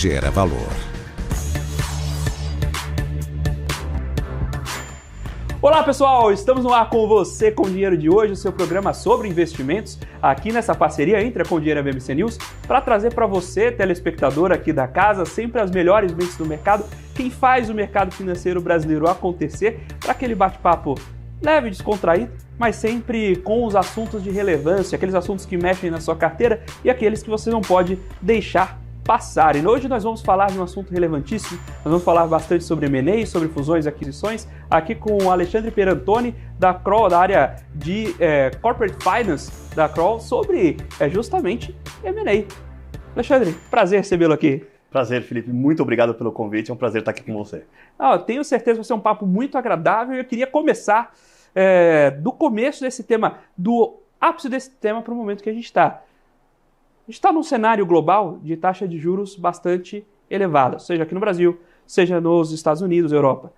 Gera valor. Olá pessoal, estamos no ar com você com o Dinheiro de Hoje, o seu programa sobre investimentos, aqui nessa parceria entre a Com Dinheiro e a BBC News, para trazer para você, telespectador aqui da casa, sempre as melhores mentes do mercado, quem faz o mercado financeiro brasileiro acontecer, para aquele bate-papo leve e descontraído, mas sempre com os assuntos de relevância, aqueles assuntos que mexem na sua carteira e aqueles que você não pode deixar passar. E hoje nós vamos falar de um assunto relevantíssimo, nós vamos falar bastante sobre M&A, sobre fusões e aquisições, aqui com o Alexandre Perantoni, da Kroll, da área de Corporate Finance da Kroll, sobre justamente M&A. Alexandre, prazer recebê-lo aqui. Prazer, Felipe. Muito obrigado pelo convite. É um prazer estar aqui com você. Eu tenho certeza que vai ser um papo muito agradável e eu queria começar do começo desse tema, do ápice desse tema para o momento que a gente está. A gente está num cenário global de taxa de juros bastante elevada, seja aqui no Brasil, seja nos Estados Unidos, Europa.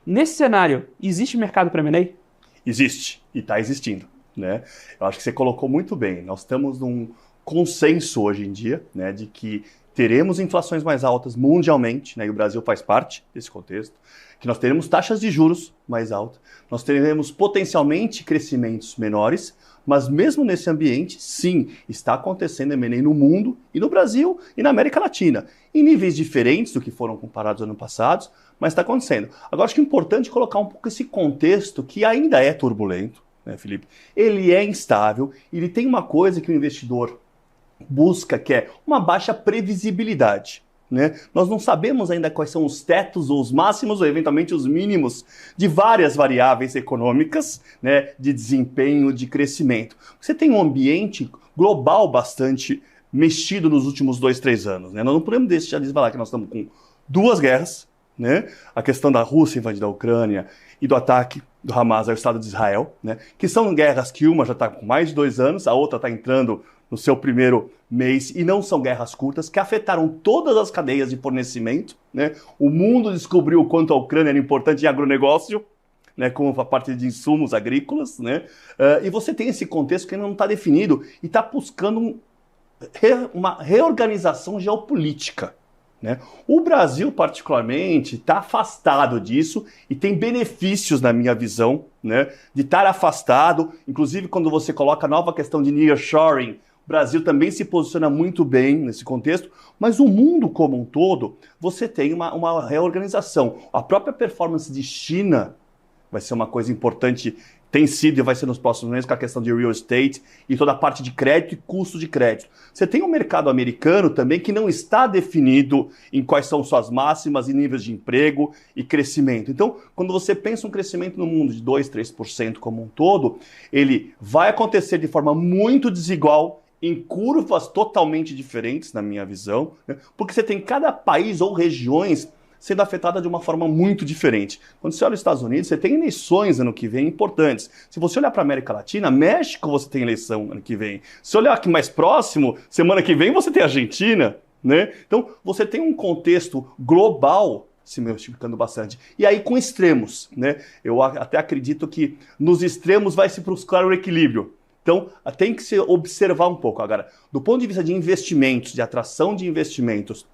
Nesse cenário, existe mercado para M&A? Existe, e está existindo, né? Eu acho que você colocou muito bem. Nós estamos num consenso hoje em dia, né, de que teremos inflações mais altas mundialmente, né, e o Brasil faz parte desse contexto, que nós teremos taxas de juros mais altas, nós teremos potencialmente crescimentos menores, mas mesmo nesse ambiente, sim, está acontecendo M&A no mundo e no Brasil e na América Latina, em níveis diferentes do que foram comparados ano passado, mas está acontecendo. Agora, acho que é importante colocar um pouco esse contexto que ainda é turbulento, né, Felipe? Ele é instável, ele tem uma coisa que o investidor busca, que é uma baixa previsibilidade. Né? Nós não sabemos ainda quais são os tetos ou os máximos ou eventualmente os mínimos de várias variáveis econômicas, né, de desempenho, de crescimento. Você tem um ambiente global bastante mexido nos últimos 2, 3 anos. Né? Nós não podemos deixar de falar que nós estamos com 2 guerras, né? A questão da Rússia invadindo a Ucrânia e do ataque do Hamas ao Estado de Israel, né? Que são guerras que uma já está com mais de 2 anos, a outra está entrando no seu primeiro mês, e não são guerras curtas, que afetaram todas as cadeias de fornecimento. Né? O mundo descobriu o quanto a Ucrânia era importante em agronegócio, né, com a parte de insumos agrícolas. Né? E você tem esse contexto que ainda não está definido e está buscando uma reorganização geopolítica. Né? O Brasil, particularmente, está afastado disso e tem benefícios, na minha visão, né, de estar afastado. Inclusive, quando você coloca a nova questão de nearshoring, o Brasil também se posiciona muito bem nesse contexto, mas o mundo como um todo, você tem uma reorganização. A própria performance de China vai ser uma coisa importante, tem sido e vai ser nos próximos meses, com a questão de real estate e toda a parte de crédito e custo de crédito. Você tem um mercado americano também que não está definido em quais são suas máximas e níveis de emprego e crescimento. Então, quando você pensa um crescimento no mundo de 2, 3% como um todo, ele vai acontecer de forma muito desigual, em curvas totalmente diferentes, na minha visão, né? Porque você tem cada país ou regiões sendo afetada de uma forma muito diferente. Quando você olha os Estados Unidos, você tem eleições ano que vem importantes. Se você olhar para a América Latina, México você tem eleição ano que vem. Se olhar aqui mais próximo, semana que vem você tem Argentina. Né? Então, você tem um contexto global se multiplicando bastante. E aí com extremos. Né? Eu até acredito que nos extremos vai se buscar o equilíbrio. Então, tem que se observar um pouco. Agora, do ponto de vista de investimentos, de atração de investimentos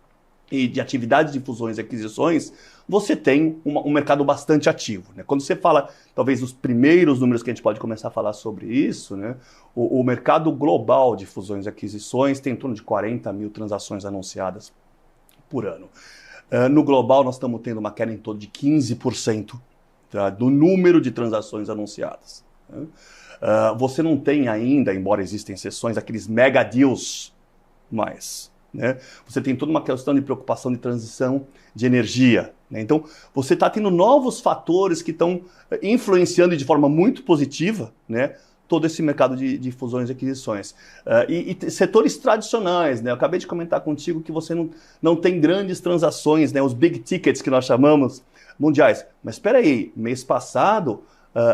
e de atividades de fusões e aquisições, você tem um mercado bastante ativo. Né? Quando você fala, talvez, os primeiros números que a gente pode começar a falar sobre isso, né? O mercado global de fusões e aquisições tem em torno de 40 mil transações anunciadas por ano. No global, nós estamos tendo uma queda em torno de 15%, tá, do número de transações anunciadas. Né? Você não tem ainda, embora existem exceções, aqueles mega deals mais. Né? Você tem toda uma questão de preocupação de transição de energia. Né? Então, você está tendo novos fatores que estão influenciando de forma muito positiva, né, todo esse mercado de fusões e aquisições. E setores tradicionais. Né? Eu acabei de comentar contigo que você não tem grandes transações, né, os big tickets que nós chamamos mundiais. Mas espera aí, mês passado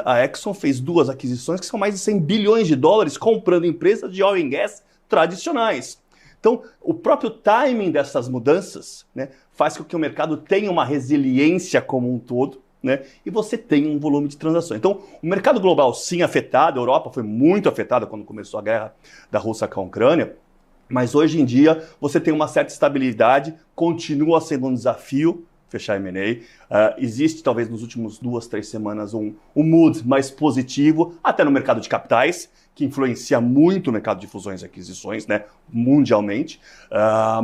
a Exxon fez 2 aquisições que são mais de 100 bilhões de dólares comprando empresas de oil and gas tradicionais. Então, o próprio timing dessas mudanças, né, faz com que o mercado tenha uma resiliência como um todo, né, e você tenha um volume de transações. Então, o mercado global sim afetado, a Europa foi muito afetada quando começou a guerra da Rússia com a Ucrânia, Mas hoje em dia você tem uma certa estabilidade, continua sendo um desafio fechar M&A. Existe talvez nos últimos 2-3 semanas um mood mais positivo, até no mercado de capitais, que influencia muito o mercado de fusões e aquisições, né, mundialmente.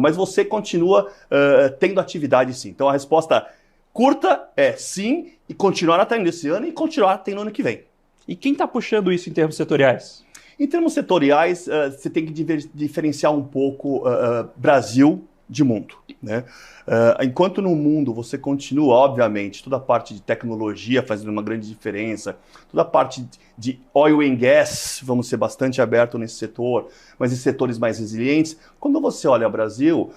Mas você continua tendo atividade sim. Então a resposta curta é sim, e continuar tendo esse ano e continuar tendo ano que vem. E quem está puxando isso em termos setoriais? Em termos setoriais, você tem que diferenciar um pouco Brasil de mundo, né? Enquanto no mundo você continua, obviamente, toda a parte de tecnologia fazendo uma grande diferença, toda a parte de oil and gas, vamos ser bastante abertos nesse setor, mas em setores mais resilientes, quando você olha o Brasil,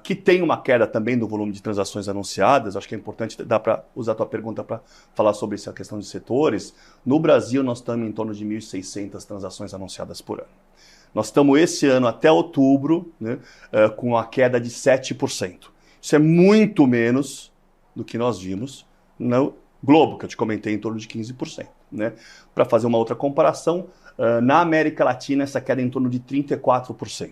que tem uma queda também do volume de transações anunciadas, acho que é importante, dá para usar a tua pergunta para falar sobre essa questão de setores. No Brasil nós estamos em torno de 1.600 transações anunciadas por ano. Nós estamos esse ano até outubro, né, com uma queda de 7%. Isso é muito menos do que nós vimos no Globo, que eu te comentei, em torno de 15%. Né? Para fazer uma outra comparação, na América Latina essa queda é em torno de 34%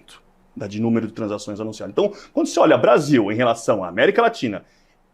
de número de transações anunciadas. Então, quando você olha Brasil em relação à América Latina,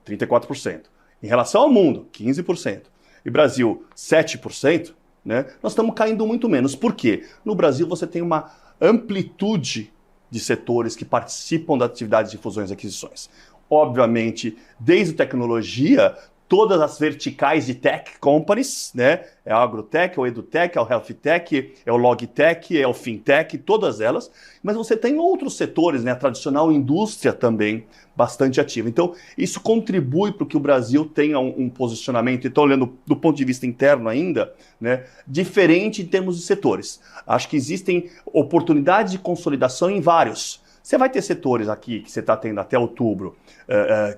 34%. Em relação ao mundo, 15%. E Brasil, 7%. Né? Nós estamos caindo muito menos. Por quê? No Brasil você tem uma amplitude de setores que participam da atividade de fusões e aquisições. Obviamente, desde tecnologia, todas as verticais de tech companies, né? É a agrotech, é o edutech, é o healthtech, é o logtech, é o fintech, todas elas. Mas você tem outros setores, né? A tradicional indústria também bastante ativa. Então, isso contribui para que o Brasil tenha um posicionamento, então olhando do ponto de vista interno ainda, né? Diferente em termos de setores. Acho que existem oportunidades de consolidação em vários. Você vai ter setores aqui que você está tendo até outubro,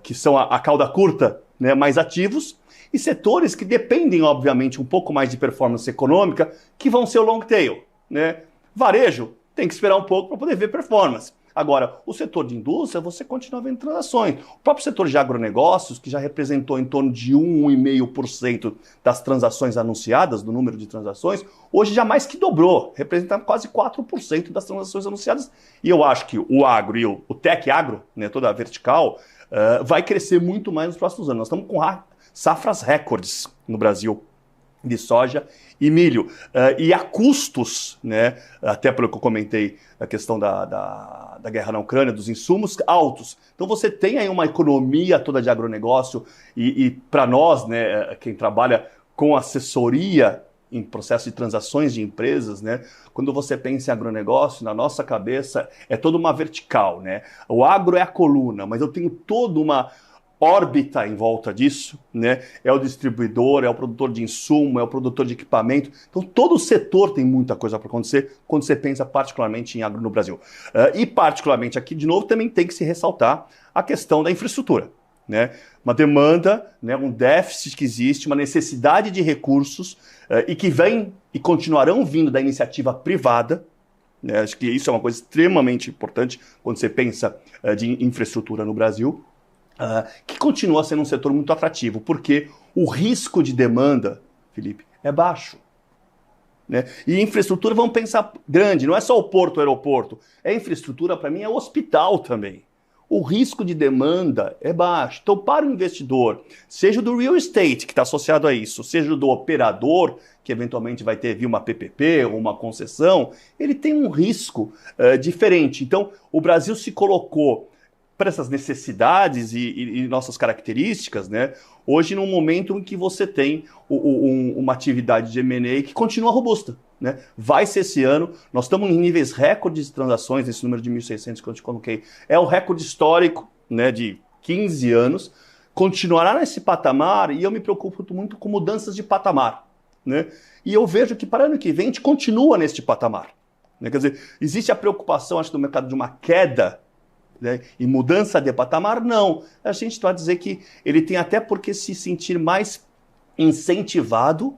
que são a cauda curta, né, mais ativos, e setores que dependem, obviamente, um pouco mais de performance econômica, que vão ser o long tail. Né? Varejo tem que esperar um pouco para poder ver performance. Agora, o setor de indústria, você continua vendo transações. O próprio setor de agronegócios, que já representou em torno de 1,5% das transações anunciadas, do número de transações, hoje já mais que dobrou, representando quase 4% das transações anunciadas. E eu acho que o agro e o tech agro, né, toda a vertical, vai crescer muito mais nos próximos anos. Nós estamos com safras recordes no Brasil de soja e milho. E a custos, né, até pelo que eu comentei, a questão da guerra na Ucrânia, dos insumos altos. Então você tem aí uma economia toda de agronegócio e para nós, né, quem trabalha com assessoria em processo de transações de empresas, né? Quando você pensa em agronegócio, na nossa cabeça é toda uma vertical, né? O agro é a coluna, mas eu tenho toda uma órbita em volta disso, né? É o distribuidor, é o produtor de insumo, é o produtor de equipamento. Então todo o setor tem muita coisa para acontecer quando você pensa particularmente em agro no Brasil. E particularmente aqui, de novo, também tem que se ressaltar a questão da infraestrutura. Né? Uma demanda, né, um déficit que existe, uma necessidade de recursos e que vem e continuarão vindo da iniciativa privada. Né? Acho que isso é uma coisa extremamente importante quando você pensa de infraestrutura no Brasil, que continua sendo um setor muito atrativo, porque o risco de demanda, Felipe, é baixo. Né? E infraestrutura, vamos pensar grande, não é só o porto, o aeroporto. Infraestrutura, para mim, é o hospital também. O risco de demanda é baixo. Então, para o investidor, seja do real estate, que está associado a isso, seja do operador, que eventualmente vai ter uma PPP ou uma concessão, ele tem um risco diferente. Então, o Brasil se colocou para essas necessidades e nossas características, né? Hoje, num momento em que você tem uma atividade de M&A que continua robusta. Né? Vai ser esse ano, nós estamos em níveis recordes de transações, esse número de 1.600 que eu te coloquei, é o recorde histórico, né, de 15 anos, continuará nesse patamar e eu me preocupo muito com mudanças de patamar. Né? E eu vejo que para o ano que vem a gente continua neste patamar. Né? Quer dizer, existe a preocupação, acho, do mercado de uma queda, né, e mudança de patamar? Não. A gente vai dizer que ele tem até por que se sentir mais incentivado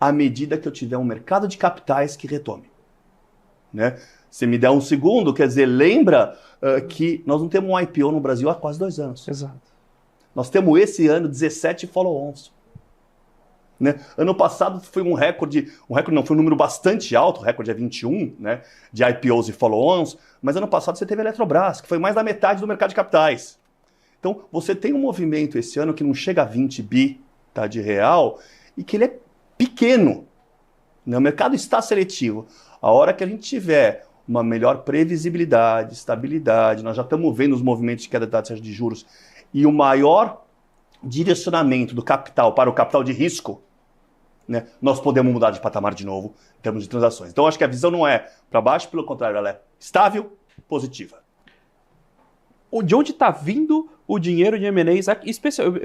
à medida que eu tiver um mercado de capitais que retome. Né? Se me der um segundo, quer dizer, lembra que nós não temos um IPO no Brasil há quase 2 anos. Exato. Nós temos esse ano 17 follow-ons. Né? Ano passado foi um recorde não, foi um número bastante alto, o recorde é 21, né, de IPOs e follow-ons, mas ano passado você teve a Eletrobras, que foi mais da metade do mercado de capitais. Então, você tem um movimento esse ano que não chega a 20 bi, tá, de real, e que ele é pequeno. Né? O mercado está seletivo. A hora que a gente tiver uma melhor previsibilidade, estabilidade, nós já estamos vendo os movimentos de queda da taxa de juros e o maior direcionamento do capital para o capital de risco, né, nós podemos mudar de patamar de novo em termos de transações. Então, acho que a visão não é para baixo, pelo contrário, ela é estável, positiva. De onde está vindo o dinheiro de M&As,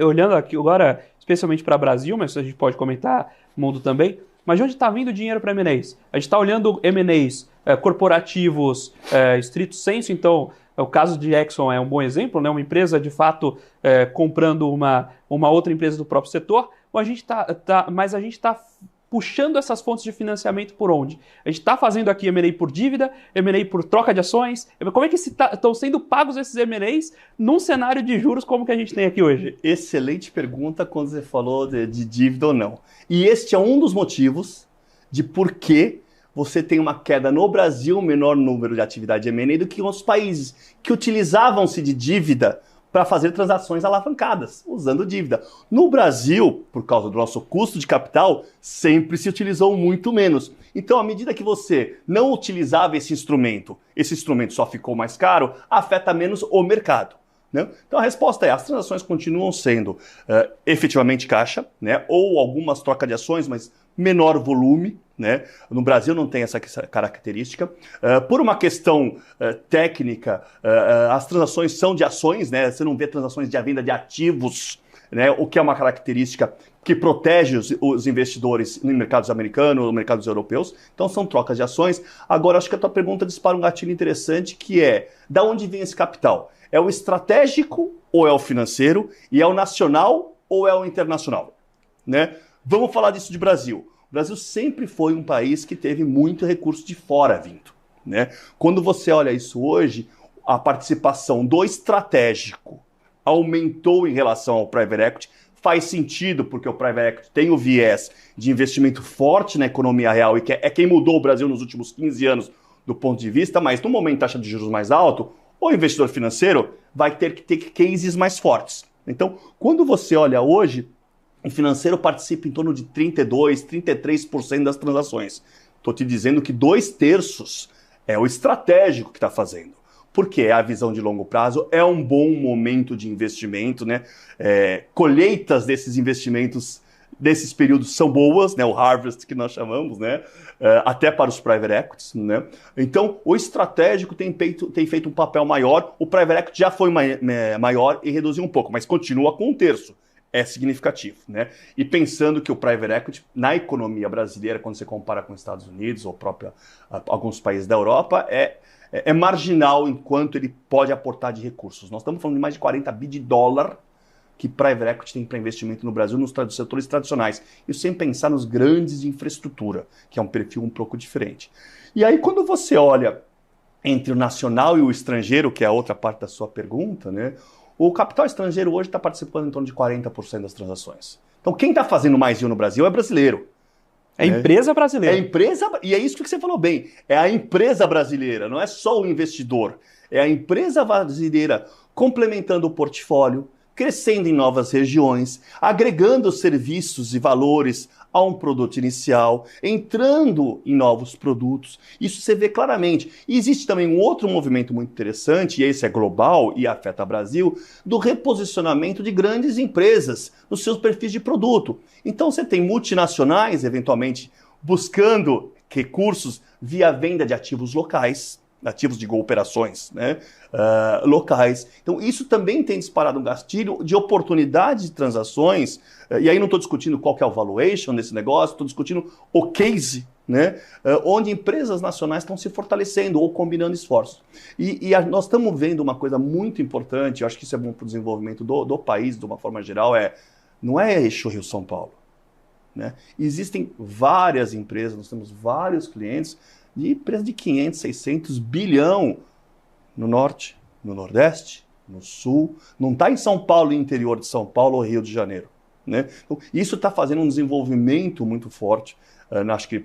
olhando aqui agora especialmente para o Brasil, mas a gente pode comentar mundo também, mas de onde está vindo o dinheiro para M&As? A gente está olhando M&As corporativos estrito sensu, então o caso de Exxon é um bom exemplo, né? Uma empresa de fato comprando uma outra empresa do próprio setor, ou mas a gente está puxando essas fontes de financiamento por onde? A gente está fazendo aqui M&A por dívida, M&A por troca de ações. Como é que estão sendo pagos esses M&As num cenário de juros como que a gente tem aqui hoje? Excelente pergunta quando você falou de dívida ou não. E este é um dos motivos de por que você tem uma queda no Brasil, menor número de atividade M&A do que em outros países, que utilizavam-se de dívida para fazer transações alavancadas, usando dívida. No Brasil, por causa do nosso custo de capital, sempre se utilizou muito menos. Então, à medida que você não utilizava esse instrumento só ficou mais caro, afeta menos o mercado. Né? Então, a resposta é, as transações continuam sendo efetivamente caixa, né? Ou algumas trocas de ações, mas menor volume. Né? No Brasil não tem essa característica. Por uma questão técnica, as transações são de ações, né? Você não vê transações de venda de ativos, né? O que é uma característica que protege os investidores nos mercados americanos, nos mercados europeus. Então são trocas de ações. Agora, acho que a tua pergunta dispara um gatilho interessante, que é, da onde vem esse capital? É o estratégico ou é o financeiro? E é o nacional ou é o internacional? Né? Vamos falar disso de Brasil. O Brasil sempre foi um país que teve muito recurso de fora vindo. Né? Quando você olha isso hoje, a participação do estratégico aumentou em relação ao private equity. Faz sentido, porque o private equity tem o viés de investimento forte na economia real e que é quem mudou o Brasil nos últimos 15 anos do ponto de vista, mas no momento de taxa de juros mais alto, o investidor financeiro vai ter que ter cases mais fortes. Então, quando você olha hoje, o financeiro participa em torno de 32%, 33% das transações. Estou te dizendo que 2/3 é o estratégico que está fazendo. Porque é a visão de longo prazo, é um bom momento de investimento, né? Colheitas desses investimentos, desses períodos são boas, né? O harvest que nós chamamos, né? Até para os private equities, né? Então, o estratégico tem feito um papel maior, o private equity já foi maior e reduziu um pouco, mas continua com 1/3. É significativo, né? E pensando que o private equity na economia brasileira, quando você compara com os Estados Unidos ou alguns países da Europa, é marginal enquanto ele pode aportar de recursos. Nós estamos falando de mais de 40 bi de dólar que private equity tem para investimento no Brasil nos setores tradicionais. Isso sem pensar nos grandes de infraestrutura, que é um perfil um pouco diferente. E aí, quando você olha entre o nacional e o estrangeiro, que é a outra parte da sua pergunta, né? O capital estrangeiro hoje está participando em torno de 40% das transações. Então, quem está fazendo mais deal no Brasil é brasileiro. É empresa brasileira. É empresa, e é isso que você falou bem. É a empresa brasileira, não é só o investidor. É a empresa brasileira complementando o portfólio, crescendo em novas regiões, agregando serviços e valores a um produto inicial, entrando em novos produtos. Isso você vê claramente. E existe também um outro movimento muito interessante, e esse é global e afeta o Brasil, do reposicionamento de grandes empresas nos seus perfis de produto. Então você tem multinacionais, eventualmente, buscando recursos via venda de ativos locais, ativos de operações, né, locais. Então isso também tem disparado um gatilho de oportunidade de transações, e aí não estou discutindo qual que é o valuation desse negócio, estou discutindo o case, né, onde empresas nacionais estão se fortalecendo ou combinando esforços. Nós estamos vendo uma coisa muito importante, eu acho que isso é bom para o desenvolvimento do país, de uma forma geral, não é eixo Rio-São Paulo. Né? Existem várias empresas, nós temos vários clientes de empresas de 500, 600 bilhão no norte, no nordeste, no sul. Não está em São Paulo, interior de São Paulo ou Rio de Janeiro. né? Então, isso está fazendo um desenvolvimento muito forte, acho que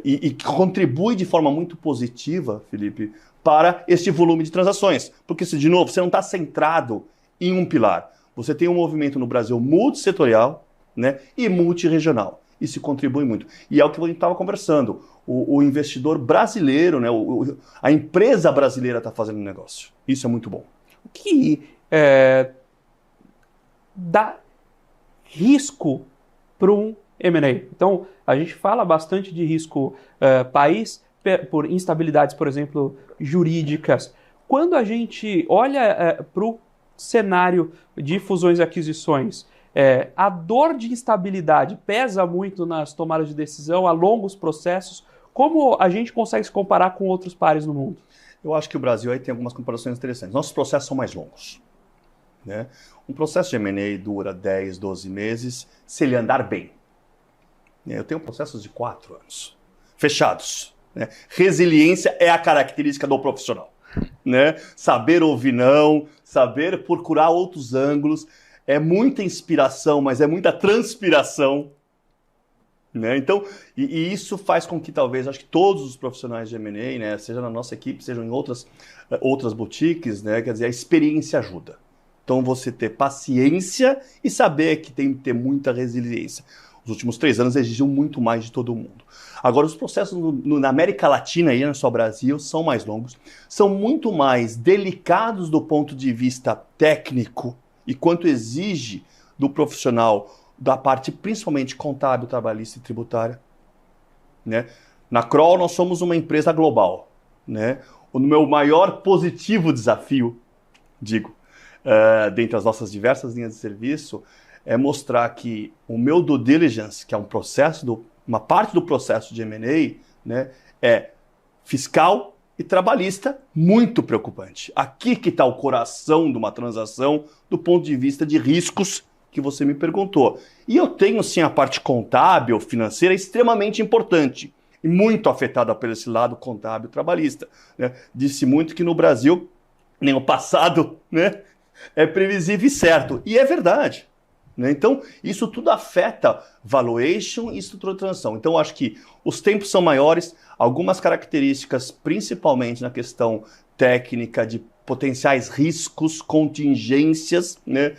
e contribui de forma muito positiva, Felipe, para este volume de transações. Porque, de novo, você não está centrado em um pilar. Você tem um movimento no Brasil multissetorial, né, e multirregional. Isso contribui muito. E é o que a gente estava conversando. O investidor brasileiro, né, a empresa brasileira está fazendo negócio. Isso é muito bom. O que dá risco para um M&A? Então, a gente fala bastante de risco país por instabilidades, por exemplo, jurídicas. Quando a gente olha para o cenário de fusões e aquisições, a dor de instabilidade pesa muito nas tomadas de decisão, a longos processos. Como a gente consegue se comparar com outros pares no mundo? Eu acho que o Brasil aí tem algumas comparações interessantes. Nossos processos são mais longos, né? Um processo de M&A dura 10, 12 meses, se ele andar bem. Eu tenho processos de 4 anos, fechados, né? Resiliência é a característica do profissional, né? Saber ouvir não, saber procurar outros ângulos. É muita inspiração, mas é muita transpiração, né? Então, e isso faz com que talvez, acho que todos os profissionais de M&A, né, seja na nossa equipe, sejam em outras boutiques, né, quer dizer, a experiência ajuda. Então, você ter paciência e saber que tem que ter muita resiliência. Os últimos 3 anos exigiam muito mais de todo mundo. Agora, os processos na América Latina, e não só Brasil, são mais longos, são muito mais delicados do ponto de vista técnico e quanto exige do profissional da parte principalmente contábil, trabalhista e tributária, né? Na Kroll nós somos uma empresa global, né? O meu maior positivo desafio, dentre as nossas diversas linhas de serviço, é mostrar que o meu due diligence, que é uma parte do processo de M&A, né, é fiscal e trabalhista, muito preocupante. Aqui que está o coração de uma transação do ponto de vista de riscos que você me perguntou. E eu tenho sim a parte contábil, financeira, extremamente importante e muito afetada por esse lado contábil trabalhista, né? Disse muito que no Brasil nem o passado, né, é previsível e certo. E é verdade, né? Então, isso tudo afeta valuation e estrutura de transação. Então, acho que os tempos são maiores, algumas características, principalmente na questão técnica de potenciais riscos, contingências, né,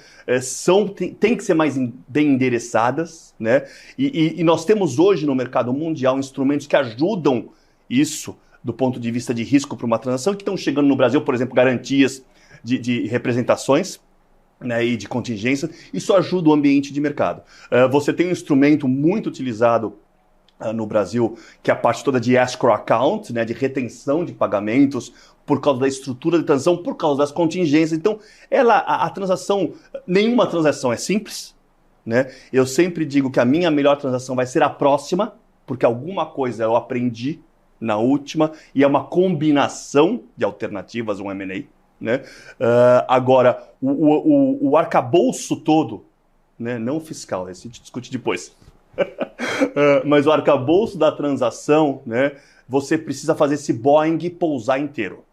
tem que ser mais bem endereçadas, né? E nós temos hoje no mercado mundial instrumentos que ajudam isso do ponto de vista de risco para uma transação, que estão chegando no Brasil, por exemplo, garantias de representações, né, e de contingência. Isso ajuda o ambiente de mercado. Você tem um instrumento muito utilizado no Brasil, que é a parte toda de escrow account, né, de retenção de pagamentos, por causa da estrutura de transação, por causa das contingências. Então, a transação, nenhuma transação é simples, né? Eu sempre digo que a minha melhor transação vai ser a próxima, porque alguma coisa eu aprendi na última, e é uma combinação de alternativas, um M&A, né? Agora, o arcabouço todo, né, não fiscal, esse a gente discute depois, mas o arcabouço da transação, né, você precisa fazer esse Boeing pousar inteiro,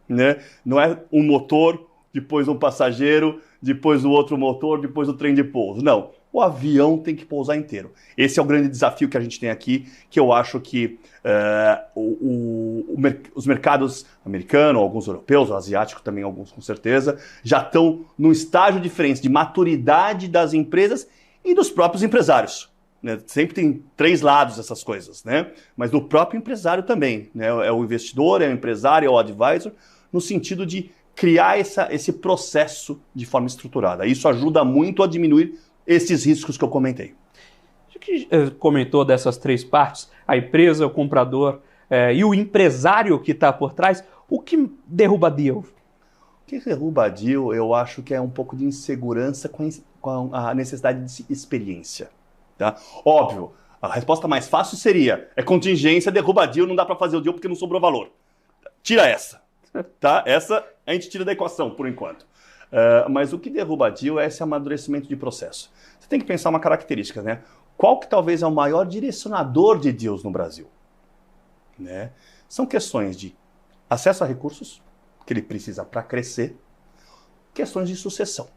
né? Não é um motor, depois um passageiro, depois o outro motor, depois o trem de pouso. Não, o avião tem que pousar inteiro. Esse é o grande desafio que a gente tem aqui, que eu acho que os mercados americanos, alguns europeus, asiáticos também, alguns com certeza, já estão num estágio diferente de maturidade das empresas e dos próprios empresários, né? Sempre tem 3 lados essas coisas, né? Mas do próprio empresário também, né? É o investidor, é o empresário, é o advisor, no sentido de criar esse processo de forma estruturada. Isso ajuda muito a diminuir esses riscos que eu comentei. Você que comentou dessas 3 partes, a empresa, o comprador e o empresário que está por trás, o que derruba deal? O que derruba deal, eu acho que é um pouco de insegurança com a necessidade de experiência. Tá? Óbvio, a resposta mais fácil seria, contingência, derruba deal, não dá para fazer o deal porque não sobrou valor. Tira essa. Tá? Essa a gente tira da equação, por enquanto. Mas o que derruba deal é esse amadurecimento de processo. Você tem que pensar uma característica, né? Qual que talvez é o maior direcionador de deals no Brasil? Né? São questões de acesso a recursos, que ele precisa para crescer, questões de sucessão.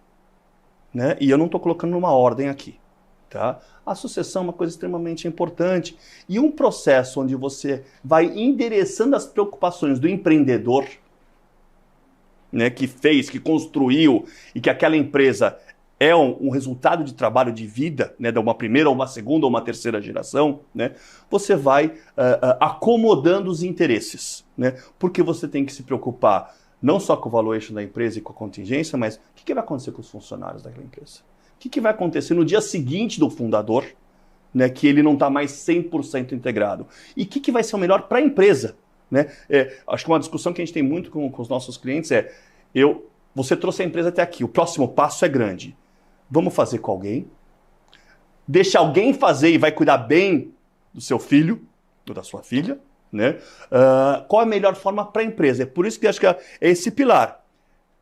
né? E eu não estou colocando numa ordem aqui. Tá? A sucessão é uma coisa extremamente importante. E um processo onde você vai endereçando as preocupações do empreendedor, né, que fez, que construiu, e que aquela empresa é um resultado de trabalho de vida, né, de uma primeira, ou uma segunda, ou uma terceira geração, né, você vai acomodando os interesses. Né, porque você tem que se preocupar não só com o valuation da empresa e com a contingência, mas o que vai acontecer com os funcionários daquela empresa? O que vai acontecer no dia seguinte do fundador, né, que ele não está mais 100% integrado? E o que vai ser o melhor para a empresa? Né? Acho que uma discussão que a gente tem muito com os nossos clientes é: você trouxe a empresa até aqui, o próximo passo é grande. Vamos fazer com alguém? Deixa alguém fazer e vai cuidar bem do seu filho ou da sua filha? Né? Qual é a melhor forma para a empresa? É por isso que acho que é esse pilar.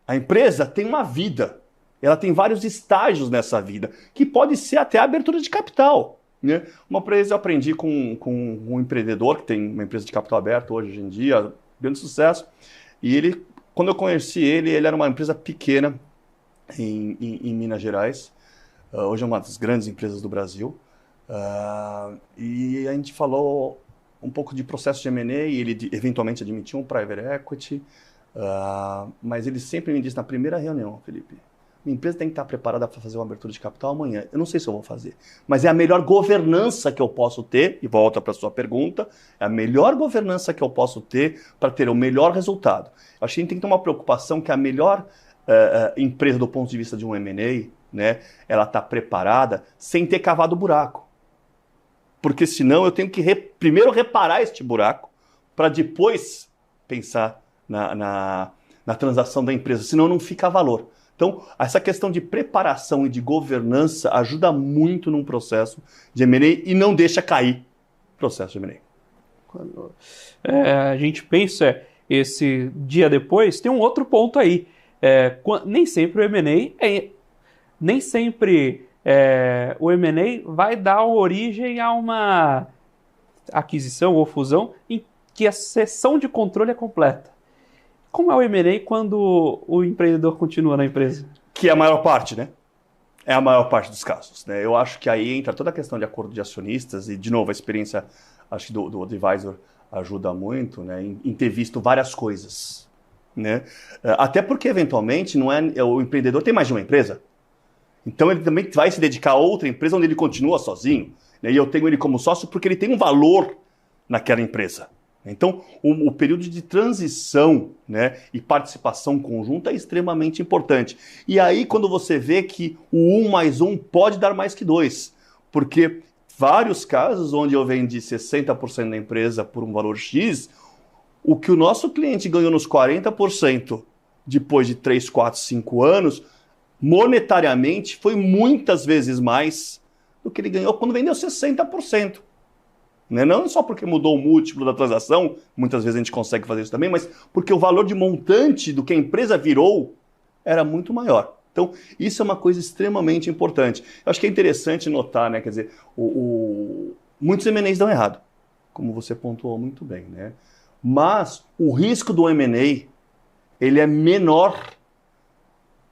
A empresa tem uma vida. Ela tem vários estágios nessa vida, que pode ser até a abertura de capital. Né? Uma vez eu aprendi com um empreendedor, que tem uma empresa de capital aberto hoje em dia, grande sucesso, e ele, quando eu conheci ele era uma empresa pequena em Minas Gerais, hoje é uma das grandes empresas do Brasil, e a gente falou um pouco de processo de M&A, e ele eventualmente admitiu um private equity, mas ele sempre me disse na primeira reunião: Felipe, minha empresa tem que estar preparada para fazer uma abertura de capital amanhã. Eu não sei se eu vou fazer, mas é a melhor governança que eu posso ter, e volta para a sua pergunta, é a melhor governança que eu posso ter para ter o melhor resultado. Eu acho que a gente tem que ter uma preocupação que a melhor empresa do ponto de vista de um M&A, né, ela está preparada sem ter cavado o buraco. Porque senão eu tenho que primeiro reparar este buraco para depois pensar na transação da empresa, senão não fica valor. Então, essa questão de preparação e de governança ajuda muito num processo de M&A e não deixa cair o processo de M&A. Quando a gente pensa esse dia depois, tem um outro ponto aí. Nem sempre o M&A vai dar origem a uma aquisição ou fusão em que a cessão de controle é completa. Como é o M&A quando o empreendedor continua na empresa? Que é a maior parte, né? É a maior parte dos casos. Né? Eu acho que aí entra toda a questão de acordo de acionistas e, de novo, a experiência acho que do advisor ajuda muito, né, em ter visto várias coisas. Né? Até porque, eventualmente, o empreendedor tem mais de uma empresa. Então, ele também vai se dedicar a outra empresa onde ele continua sozinho. Né? E eu tenho ele como sócio porque ele tem um valor naquela empresa. Então, o período de transição, né, e participação conjunta é extremamente importante. E aí, quando você vê que o 1 mais 1 pode dar mais que 2, porque vários casos onde eu vendi 60% da empresa por um valor X, o que o nosso cliente ganhou nos 40% depois de 3, 4, 5 anos, monetariamente foi muitas vezes mais do que ele ganhou quando vendeu 60%. Não só porque mudou o múltiplo da transação, muitas vezes a gente consegue fazer isso também, mas porque o valor de montante do que a empresa virou era muito maior. Então, isso é uma coisa extremamente importante. Eu acho que é interessante notar, né? Quer dizer, muitos M&As dão errado, como você pontuou muito bem, né? Mas o risco do M&A, ele é menor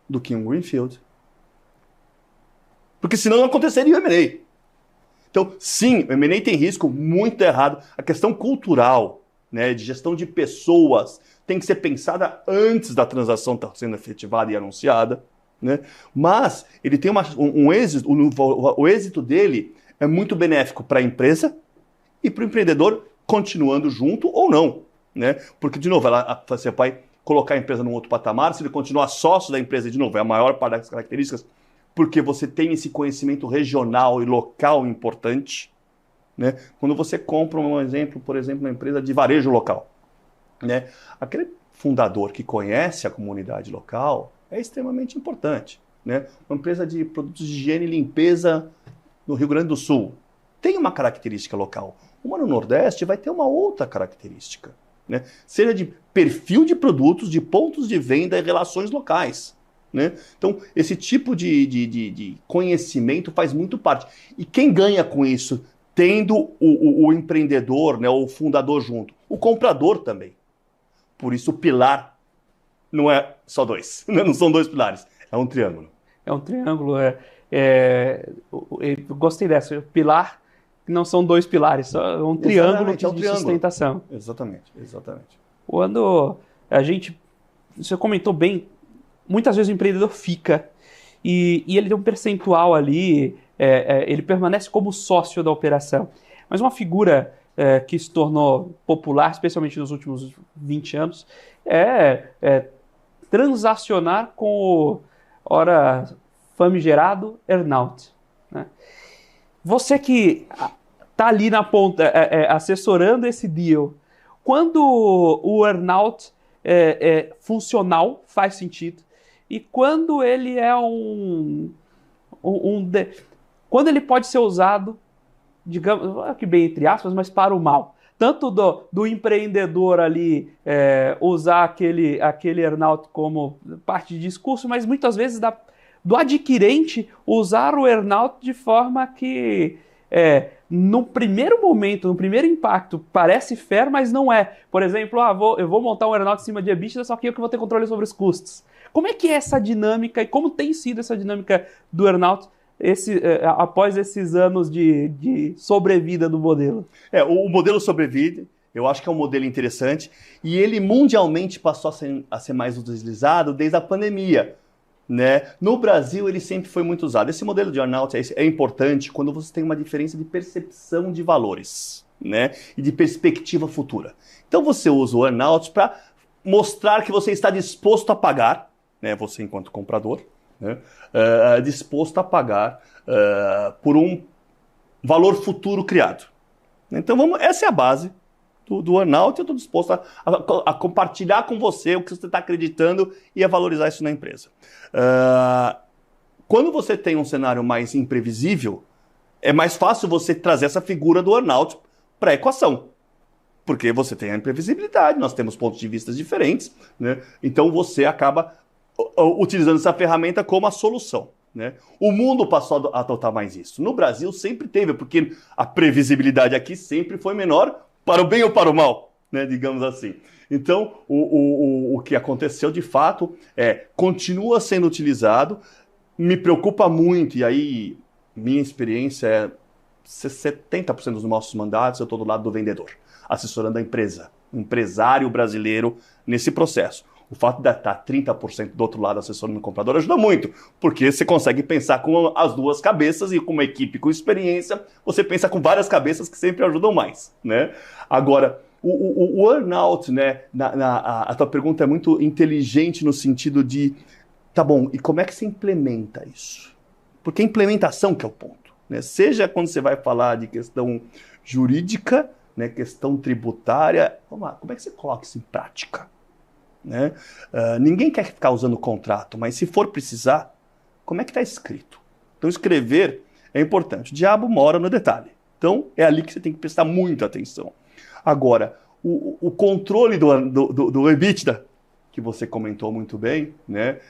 do que um greenfield. Porque senão não aconteceria o M&A. Então, sim, o M&A tem risco muito errado. A questão cultural, né, de gestão de pessoas, tem que ser pensada antes da transação estar sendo efetivada e anunciada. Né? Mas ele tem um êxito, o êxito dele é muito benéfico para a empresa e para o empreendedor continuando junto ou não. Né? Porque, de novo, você vai colocar a empresa num outro patamar, se ele continuar sócio da empresa, de novo, é a maior parte das características, porque você tem esse conhecimento regional e local importante. Né? Quando você compra por exemplo, uma empresa de varejo local, né? Aquele fundador que conhece a comunidade local é extremamente importante. Né? Uma empresa de produtos de higiene e limpeza no Rio Grande do Sul tem uma característica local. Uma no Nordeste vai ter uma outra característica. Né? Seja de perfil de produtos, de pontos de venda e relações locais. Né? Então, esse tipo de conhecimento faz muito parte. E quem ganha com isso, tendo o empreendedor, né, o fundador junto? O comprador também. Por isso, o pilar não é só dois. Não são dois pilares, é um triângulo. é um triângulo, eu gostei dessa, pilar, não são dois pilares, só um triângulo de sustentação. Exatamente. Quando você comentou bem, muitas vezes o empreendedor fica e ele tem um percentual ali, ele permanece como sócio da operação. Mas uma figura que se tornou popular, especialmente nos últimos 20 anos, transacionar com o, ora, famigerado earn-out, né? Você que está ali na ponta, assessorando esse deal, quando o earn-out é funcional, faz sentido, e quando ele é quando ele pode ser usado, digamos, aqui bem entre aspas, mas para o mal. Tanto do empreendedor ali usar aquele earn-out como parte de discurso, mas muitas vezes do adquirente usar o earn-out de forma que no primeiro momento, no primeiro impacto, parece fair, mas não é. Por exemplo, eu vou montar um earn-out em cima de EBITDA, só que eu que vou ter controle sobre os custos. Como é que é essa dinâmica e como tem sido essa dinâmica do earn-out após esses anos de sobrevida do modelo? O modelo sobrevida, eu acho que é um modelo interessante e ele mundialmente passou a ser mais utilizado desde a pandemia, né? No Brasil ele sempre foi muito usado. Esse modelo de earn-out é importante quando você tem uma diferença de percepção de valores, né? E de perspectiva futura. Então você usa o earn-out para mostrar que você está disposto a pagar, né? Você enquanto comprador, né? Disposto a pagar por um valor futuro criado. Então essa é a base do earn-out. Eu estou disposto a compartilhar com você o que você está acreditando e a valorizar isso na empresa. Quando você tem um cenário mais imprevisível, é mais fácil você trazer essa figura do earn-out para a equação. Porque você tem a imprevisibilidade, nós temos pontos de vista diferentes, né? Então você acaba utilizando essa ferramenta como a solução, né? O mundo passou a adotar mais isso. No Brasil sempre teve, porque a previsibilidade aqui sempre foi menor para o bem ou para o mal, né? Digamos assim. Então, o que aconteceu de fato continua sendo utilizado, me preocupa muito, e aí minha experiência é 70% dos nossos mandatos eu estou do lado do vendedor, assessorando a empresa, o empresário brasileiro nesse processo. O fato de estar 30% do outro lado assessorando o comprador ajuda muito, porque você consegue pensar com as duas cabeças e com uma equipe com experiência, você pensa com várias cabeças que sempre ajudam mais, né? Agora, o earn-out, né, a tua pergunta é muito inteligente no sentido de, tá bom, e como é que você implementa isso? Porque a implementação que é o ponto, né? Seja quando você vai falar de questão jurídica, né, questão tributária, vamos lá, como é que você coloca isso em prática? Né? Ninguém quer ficar usando o contrato, mas se for precisar, como é que está escrito? Então escrever é importante. O diabo mora no detalhe. Então é ali que você tem que prestar muita atenção. Agora, o controle do EBITDA, que você comentou muito bem, né,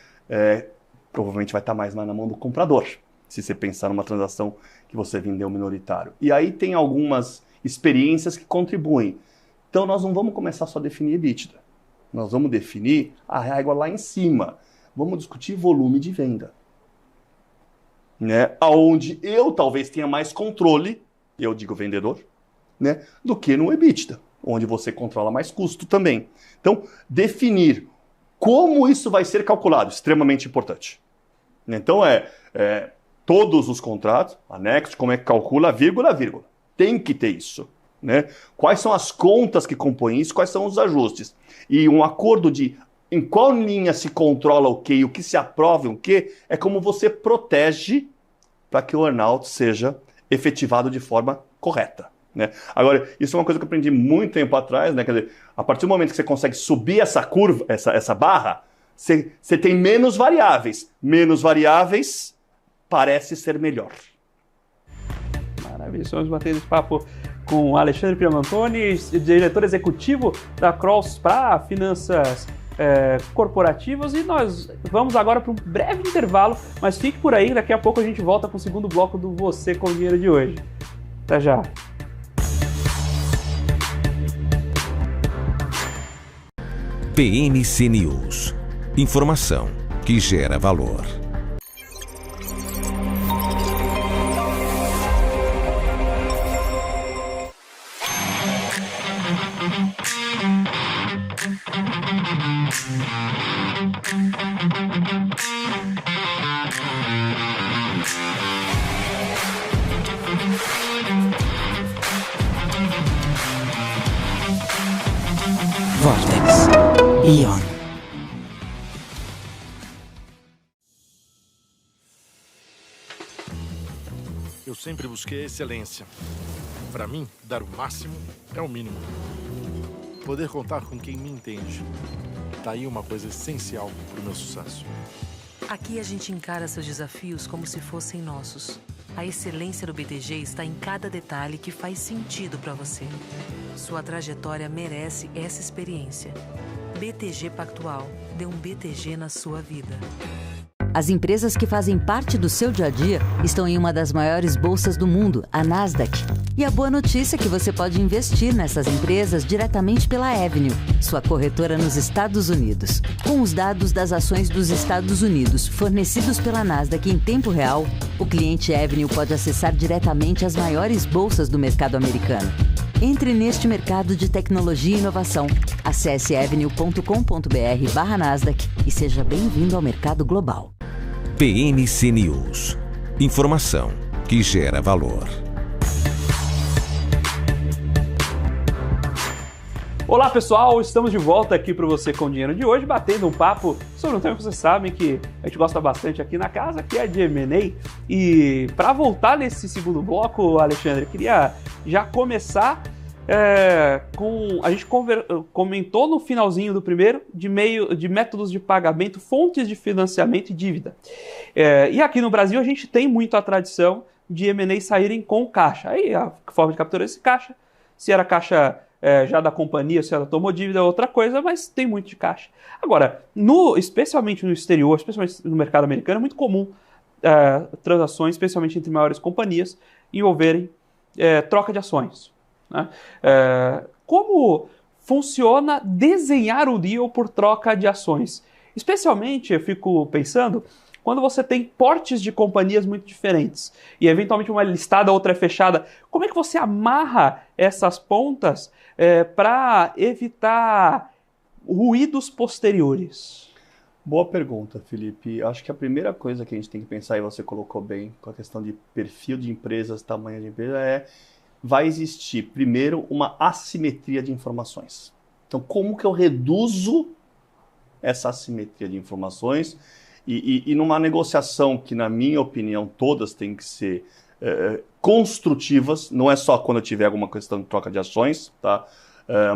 provavelmente vai estar mais na mão do comprador, se você pensar numa transação que você vendeu minoritário. E aí tem algumas experiências que contribuem. Então nós não vamos começar só a definir EBITDA. Nós vamos definir a régua lá em cima. Vamos discutir volume de venda, né? Onde eu talvez tenha mais controle, eu digo vendedor, né? Do que no EBITDA, onde você controla mais custo também. Então, definir como isso vai ser calculado, extremamente importante. Então, todos os contratos, anexos, como é que calcula, vírgula, vírgula. Tem que ter isso, né? Quais são as contas que compõem isso, quais são os ajustes. E um acordo de em qual linha se controla o quê e o que se aprova o quê, é como você protege para que o earn-out seja efetivado de forma correta, né? Agora, isso é uma coisa que eu aprendi muito tempo atrás, né? Quer dizer, a partir do momento que você consegue subir essa curva, essa barra, você tem menos variáveis. Menos variáveis parece ser melhor. Maravilha, vamos bater esse papo com o Alexandre Priamantoni, diretor executivo da Krols para finanças corporativas, e nós vamos agora para um breve intervalo, mas fique por aí, daqui a pouco a gente volta com o segundo bloco do Você com Dinheiro de hoje. Até já! PNC News. Informação que gera valor. Aeon. Eu sempre busquei a excelência. Para mim, dar o máximo é o mínimo. Poder contar com quem me entende. Tá aí uma coisa essencial pro meu sucesso. Aqui a gente encara seus desafios como se fossem nossos. A excelência do BTG está em cada detalhe que faz sentido para você. Sua trajetória merece essa experiência. BTG Pactual. Dê um BTG na sua vida. As empresas que fazem parte do seu dia a dia estão em uma das maiores bolsas do mundo, a Nasdaq. E a boa notícia é que você pode investir nessas empresas diretamente pela Avenue, sua corretora nos Estados Unidos. Com os dados das ações dos Estados Unidos fornecidos pela Nasdaq em tempo real, o cliente Avenue pode acessar diretamente as maiores bolsas do mercado americano. Entre neste mercado de tecnologia e inovação. Acesse avenue.com.br/Nasdaq e seja bem-vindo ao mercado global. PMC News. Informação que gera valor. Olá pessoal, estamos de volta aqui para Você com Dinheiro de hoje, batendo um papo sobre um tema que vocês sabem que a gente gosta bastante aqui na casa, que é de M&A. E para voltar nesse segundo bloco, Alexandre, eu queria já começar com... A gente comentou no finalzinho do primeiro de métodos de pagamento, fontes de financiamento e dívida. E aqui no Brasil a gente tem muito a tradição de M&A saírem com caixa. Aí a forma de capturar esse caixa, se era caixa já da companhia, se ela tomou dívida é outra coisa, mas tem muito de caixa. Agora, especialmente no exterior, especialmente no mercado americano, é muito comum transações, especialmente entre maiores companhias, envolverem troca de ações. Né? Como funciona desenhar o deal por troca de ações? Especialmente, eu fico pensando, quando você tem portes de companhias muito diferentes e eventualmente uma listada, outra é fechada, como é que você amarra essas pontas para evitar ruídos posteriores? Boa pergunta, Felipe. Acho que a primeira coisa que a gente tem que pensar, e você colocou bem com a questão de perfil de empresas, tamanho de empresa, vai existir, primeiro, uma assimetria de informações. Então, como que eu reduzo essa assimetria de informações? E numa negociação que, na minha opinião, todas têm que ser construtivas, não é só quando eu tiver alguma questão de troca de ações, tá?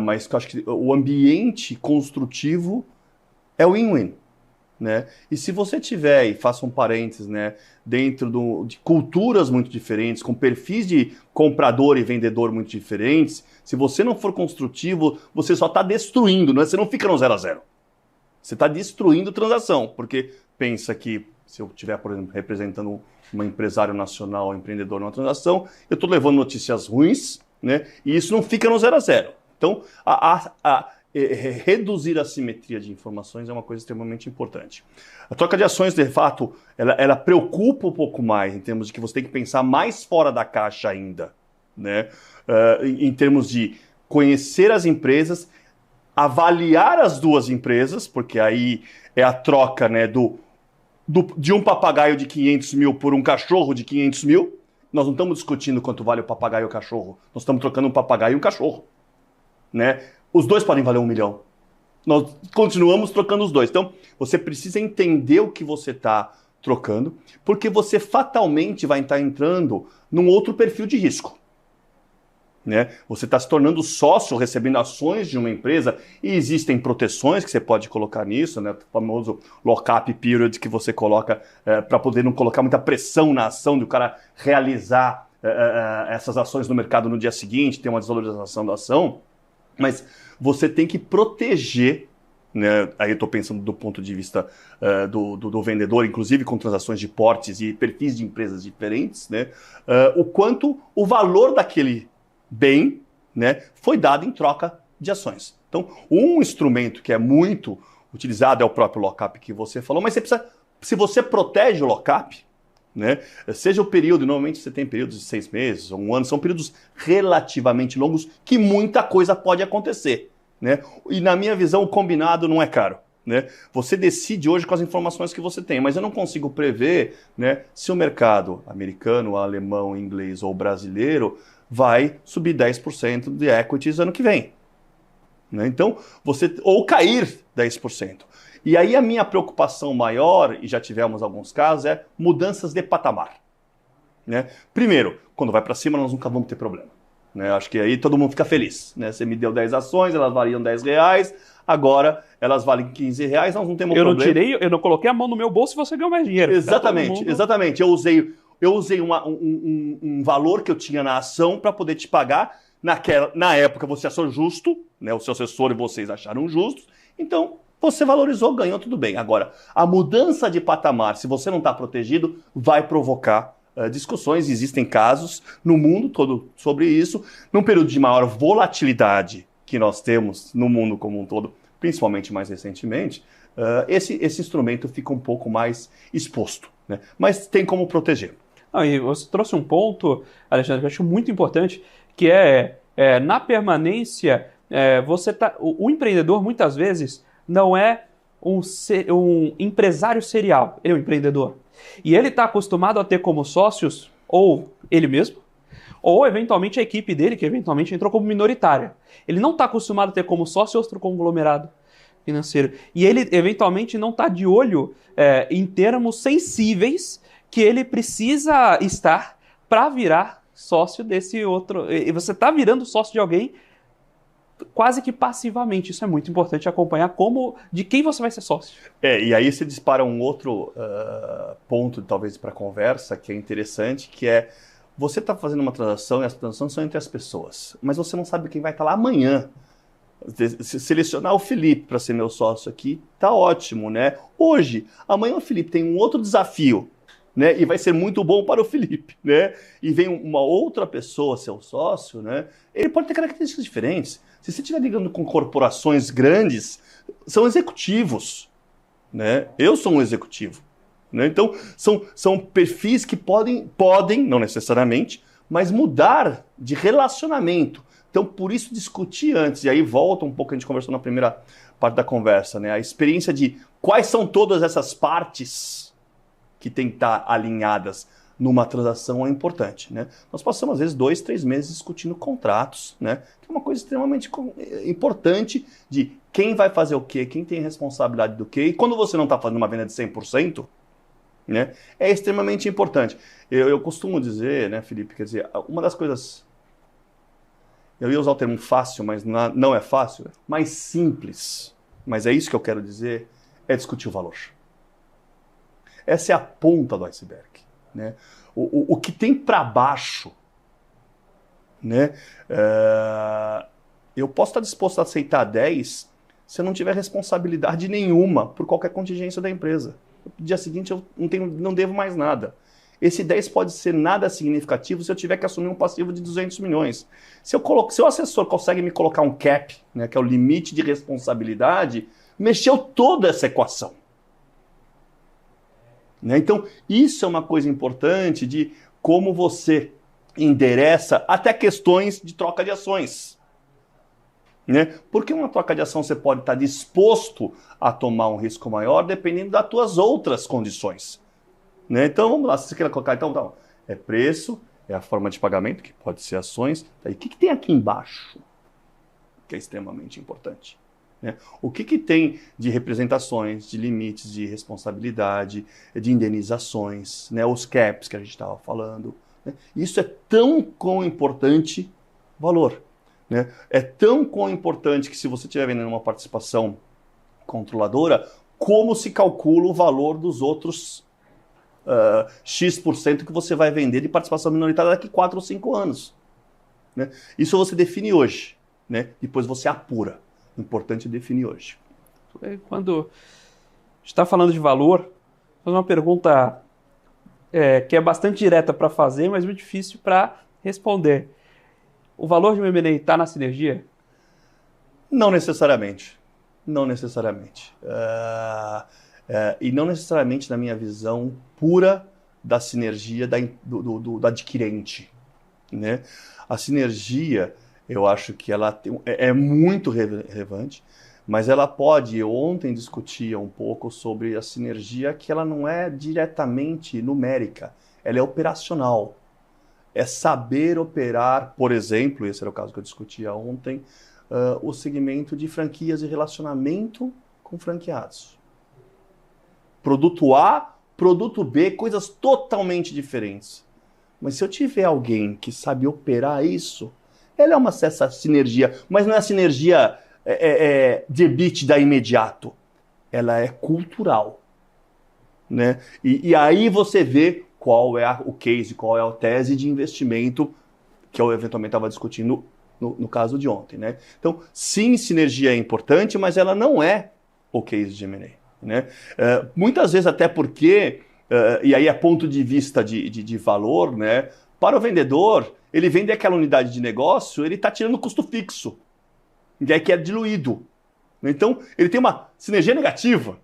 Mas eu acho que o ambiente construtivo é o win-win. Né? E se você tiver, e faça um parênteses, né, dentro de culturas muito diferentes, com perfis de comprador e vendedor muito diferentes, se você não for construtivo, você só está destruindo, né? Você não fica no 0 a 0. Você está destruindo transação, porque pensa que se eu estiver, por exemplo, representando um empresário nacional, um empreendedor numa transação, eu estou levando notícias ruins, né? E isso não fica no 0 a 0. Então, reduzir a simetria de informações é uma coisa extremamente importante. A troca de ações, de fato, ela preocupa um pouco mais, em termos de que você tem que pensar mais fora da caixa ainda, né? Em termos de conhecer as empresas, avaliar as duas empresas, porque aí é a troca, né, de um papagaio de 500 mil por um cachorro de 500 mil. Nós não estamos discutindo quanto vale o papagaio e o cachorro. Nós estamos trocando um papagaio e um cachorro. Né? Os dois podem valer 1 milhão. Nós continuamos trocando os dois. Então, você precisa entender o que você está trocando, porque você fatalmente vai estar entrando num outro perfil de risco. Né? Você está se tornando sócio, recebendo ações de uma empresa, e existem proteções que você pode colocar nisso, né? O famoso lock-up period que você coloca para poder não colocar muita pressão na ação, do cara realizar essas ações no mercado no dia seguinte, ter uma desvalorização da ação, mas você tem que proteger, né? Aí eu estou pensando do ponto de vista do vendedor, inclusive com transações de portes e perfis de empresas diferentes, né? O quanto o valor daquele bem, né, foi dado em troca de ações. Então, um instrumento que é muito utilizado é o próprio lock-up que você falou, mas você precisa, se você protege o lock-up, né, seja o período, normalmente você tem períodos de 6 meses ou 1 ano, são períodos relativamente longos que muita coisa pode acontecer. Né? E na minha visão, o combinado não é caro. Né? Você decide hoje com as informações que você tem, mas eu não consigo prever, né, se o mercado americano, alemão, inglês ou brasileiro vai subir 10% de equities ano que vem. Né? Então, ou cair 10%. E aí a minha preocupação maior, e já tivemos alguns casos, é mudanças de patamar. Né? Primeiro, quando vai para cima, nós nunca vamos ter problema. Né? Acho que aí todo mundo fica feliz. Né? Você me deu 10 ações, elas valiam R$10, agora elas valem R$15, nós não temos problema. Eu não coloquei a mão no meu bolso e você ganhou mais dinheiro. Exatamente, exatamente. Eu usei um valor que eu tinha na ação para poder te pagar. Na época você achou justo, né? O seu assessor e vocês acharam justos, então você valorizou, ganhou, tudo bem. Agora, a mudança de patamar, se você não está protegido, vai provocar discussões. Existem casos no mundo todo sobre isso. Num período de maior volatilidade que nós temos no mundo como um todo, principalmente mais recentemente, esse instrumento fica um pouco mais exposto, né? Mas tem como proteger. E você trouxe um ponto, Alexandre, que eu acho muito importante, que na permanência, o empreendedor muitas vezes não é um empresário serial, ele é um empreendedor. E ele está acostumado a ter como sócios ou ele mesmo, ou eventualmente a equipe dele, que eventualmente entrou como minoritária. Ele não está acostumado a ter como sócio outro conglomerado financeiro. E ele eventualmente não está de olho em termos sensíveis que ele precisa estar para virar sócio desse outro. E você está virando sócio de alguém quase que passivamente. Isso é muito importante acompanhar de quem você vai ser sócio. E aí você dispara um outro ponto, talvez, para a conversa, que é interessante, que é você está fazendo uma transação e as transações são entre as pessoas, mas você não sabe quem vai estar lá amanhã. Selecionar o Felipe para ser meu sócio aqui, tá ótimo, né? Hoje, amanhã o Felipe tem um outro desafio, né? E vai ser muito bom para o Felipe, né? E vem uma outra pessoa, seu sócio, né? Ele pode ter características diferentes. Se você estiver ligando com corporações grandes, são executivos, né? Eu sou um executivo, né? Então, são perfis que podem, não necessariamente, mas mudar de relacionamento. Então, por isso, discutir antes, e aí volta um pouco, a gente conversou na primeira parte da conversa, né? A experiência de quais são todas essas partes que tem que estar alinhadas numa transação é importante, né? Nós passamos, às vezes, 2, 3 meses discutindo contratos, né? Que é uma coisa extremamente importante de quem vai fazer o quê, quem tem responsabilidade do quê. E quando você não está fazendo uma venda de 100%, né? É extremamente importante. Eu costumo dizer, né, Felipe, quer dizer, uma das coisas... Eu ia usar o termo fácil, mas não é fácil. Mais simples, mas é isso que eu quero dizer, é discutir o valor. Essa é a ponta do iceberg, né? O que tem para baixo, né? Eu posso estar disposto a aceitar 10 se eu não tiver responsabilidade nenhuma por qualquer contingência da empresa. No dia seguinte eu não devo mais nada. Esse 10 pode ser nada significativo se eu tiver que assumir um passivo de 200 milhões. Se o assessor consegue me colocar um cap, né, que é o limite de responsabilidade, mexeu toda essa equação. Né? Então, isso é uma coisa importante de como você endereça até questões de troca de ações. Né? Porque uma troca de ação você pode estar disposto a tomar um risco maior dependendo das tuas outras condições. Né? Então, vamos lá, se você quer colocar, então, é preço, é a forma de pagamento, que pode ser ações. Tá? E o que tem aqui embaixo, que é extremamente importante? Né? O que tem de representações, de limites de responsabilidade, de indenizações, né? Os caps que a gente estava falando. Né? Isso é tão quão importante valor. Né? É tão quão importante que se você estiver vendendo uma participação controladora, como se calcula o valor dos outros X% que você vai vender de participação minoritária daqui 4 ou 5 anos. Né? Isso você define hoje. Né? Depois você apura. Importante definir hoje. Quando está falando de valor, vou fazer uma pergunta que é bastante direta para fazer, mas muito difícil para responder. O valor de um M&A está na sinergia? Não necessariamente. Não necessariamente. E não necessariamente na minha visão pura da sinergia do adquirente. Né? A sinergia, eu acho que ela é muito relevante, mas ela pode, eu ontem discutia um pouco sobre a sinergia que ela não é diretamente numérica, ela é operacional. É saber operar, por exemplo, esse era o caso que eu discutia ontem, o segmento de franquias e relacionamento com franqueados. Produto A, produto B, coisas totalmente diferentes. Mas se eu tiver alguém que sabe operar isso, ela é essa sinergia, mas não é a sinergia de EBITDA imediato. Ela é cultural. Né? E aí você vê qual é o case, qual é a tese de investimento que eu eventualmente estava discutindo no caso de ontem. Né? Então, sim, sinergia é importante, mas ela não é o case de M&A. Né? Muitas vezes até porque, e aí é ponto de vista de valor, né? Para o vendedor, ele vende aquela unidade de negócio, ele está tirando custo fixo, que é diluído. Então, ele tem uma sinergia negativa.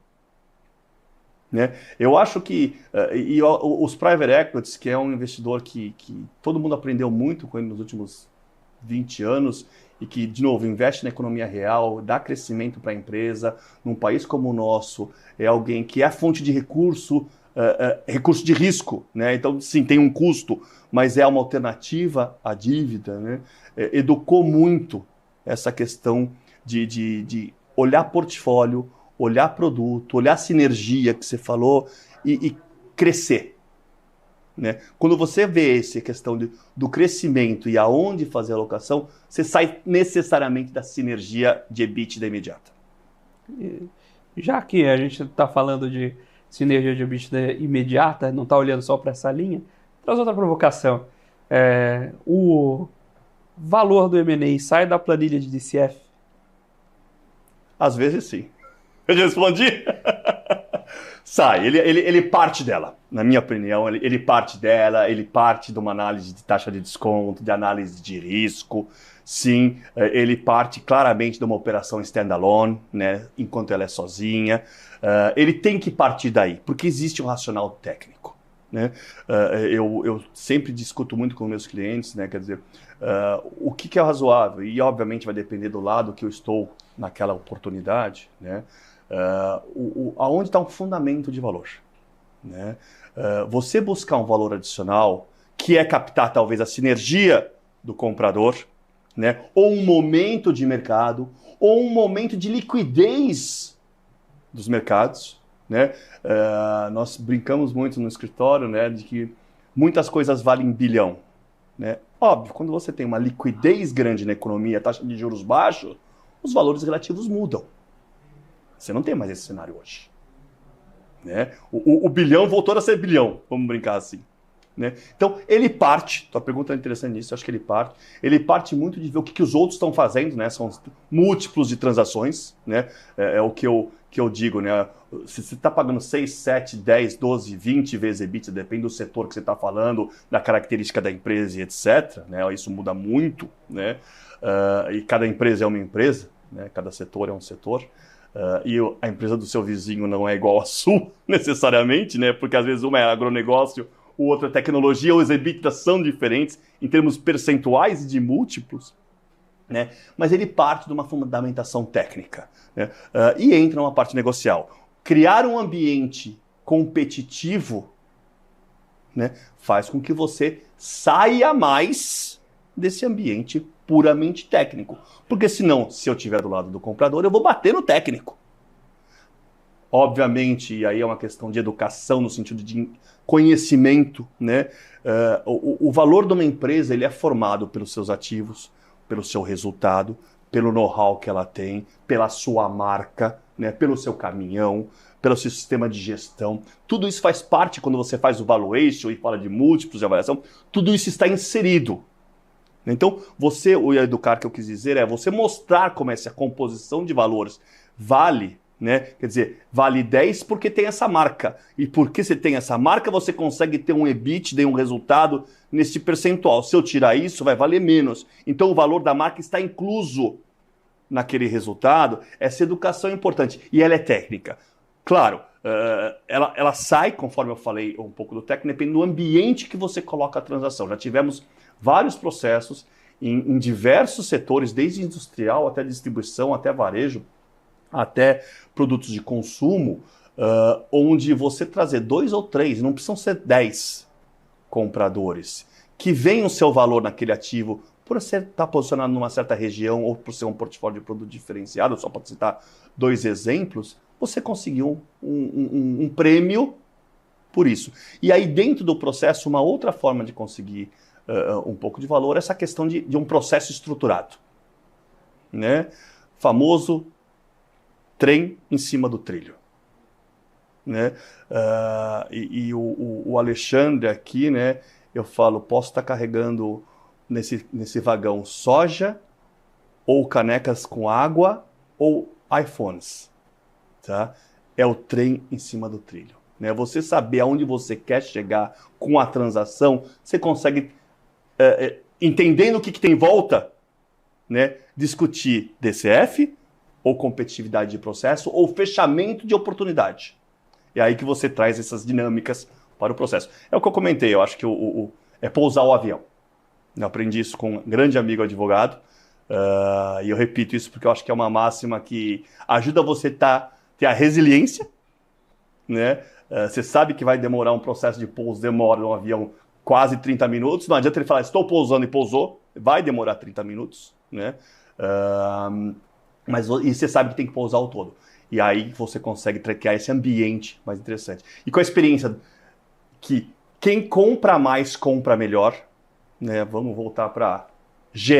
Né? Eu acho que os private equities, que é um investidor que todo mundo aprendeu muito com ele nos últimos 20 anos, e que, de novo, investe na economia real, dá crescimento para a empresa, num país como o nosso, é alguém que é fonte de recurso de risco, né? Então, sim, tem um custo, mas é uma alternativa à dívida, né? Educou muito essa questão de olhar portfólio, olhar produto, olhar sinergia que você falou e crescer. Né? Quando você vê essa questão do crescimento e aonde fazer a alocação, você sai necessariamente da sinergia de EBITDA imediata. Já que a gente está falando de sinergia de EBITDA imediata, não está olhando só para essa linha, traz outra provocação. O valor do M&A sai da planilha de DCF? Às vezes sim. Eu respondi? Sai, ele parte dela. Na minha opinião, ele parte dela, ele parte de uma análise de taxa de desconto, de análise de risco. Sim, ele parte claramente de uma operação standalone, né, enquanto ela é sozinha. Ele tem que partir daí, porque existe um racional técnico. Né? Eu sempre discuto muito com meus clientes, né, quer dizer, o que é razoável, e obviamente vai depender do lado que eu estou naquela oportunidade, né? Aonde está um fundamento de valor. Né? Você buscar um valor adicional, que é captar talvez a sinergia do comprador, né? Ou um momento de mercado, ou um momento de liquidez dos mercados. Né? Nós brincamos muito no escritório, né, de que muitas coisas valem bilhão. Né? Óbvio, quando você tem uma liquidez grande na economia, taxa de juros baixa, os valores relativos mudam. Você não tem mais esse cenário hoje. Né? O bilhão voltou a ser bilhão, vamos brincar assim. Né? Então, ele parte, tua pergunta é interessante nisso, eu acho que ele parte muito de ver o que os outros estão fazendo, né? São múltiplos de transações, né? É o que eu digo, né? Se você está pagando 6, 7, 10, 12, 20 vezes EBITDA, depende do setor que você está falando, da característica da empresa e etc. Né? Isso muda muito, né? E cada empresa é uma empresa, né? Cada setor é um setor. E a empresa do seu vizinho não é igual à sua, necessariamente, né? Porque às vezes uma é agronegócio, o outro é tecnologia, os EBITDAs são diferentes em termos percentuais e de múltiplos, né? Mas ele parte de uma fundamentação técnica, né? E entra numa parte negocial. Criar um ambiente competitivo, né, faz com que você saia mais desse ambiente puramente técnico. Porque senão, se eu estiver do lado do comprador, eu vou bater no técnico. Obviamente, e aí é uma questão de educação no sentido de conhecimento, né? O valor de uma empresa ele é formado pelos seus ativos, pelo seu resultado, pelo know-how que ela tem, pela sua marca, né? Pelo seu caminhão, pelo seu sistema de gestão. Tudo isso faz parte quando você faz o valuation e fala de múltiplos de avaliação, tudo isso está inserido. Então, o educar que eu quis dizer é você mostrar como essa composição de valores vale, né? Quer dizer, vale 10 porque tem essa marca. E porque você tem essa marca, você consegue ter um EBITDA e um resultado nesse percentual. Se eu tirar isso, vai valer menos. Então, o valor da marca está incluso naquele resultado. Essa educação é importante. E ela é técnica. Claro, ela sai, conforme eu falei um pouco do técnico, depende do ambiente que você coloca a transação. Já tivemos vários processos em diversos setores, desde industrial até distribuição, até varejo, até produtos de consumo, onde você trazer 2 ou 3, não precisam ser 10 compradores, que veem o seu valor naquele ativo por você estar posicionado numa certa região ou por ser um portfólio de produto diferenciado, só para citar 2 exemplos, você conseguiu um prêmio por isso. E aí, dentro do processo, uma outra forma de conseguir um pouco de valor é essa questão de um processo estruturado. Né? Famoso trem em cima do trilho. Né? O Alexandre aqui, né, eu falo, posso estar carregando nesse vagão soja, ou canecas com água, ou iPhones. Tá? É o trem em cima do trilho. Né? Você saber aonde você quer chegar com a transação, você consegue, entendendo o que tem em volta, né, discutir DCF, ou competitividade de processo, ou fechamento de oportunidade. É aí que você traz essas dinâmicas para o processo. É o que eu comentei, eu acho que é pousar o avião. Eu aprendi isso com um grande amigo advogado, e eu repito isso porque eu acho que é uma máxima que ajuda você ter a resiliência, né? Você sabe que vai demorar um processo de pouso, demora um avião quase 30 minutos, não adianta ele falar, estou pousando e pousou, vai demorar 30 minutos, né? E você sabe que tem que pousar o todo. E aí você consegue criar esse ambiente mais interessante. E com a experiência que quem compra mais, compra melhor, né? Vamos voltar para GE,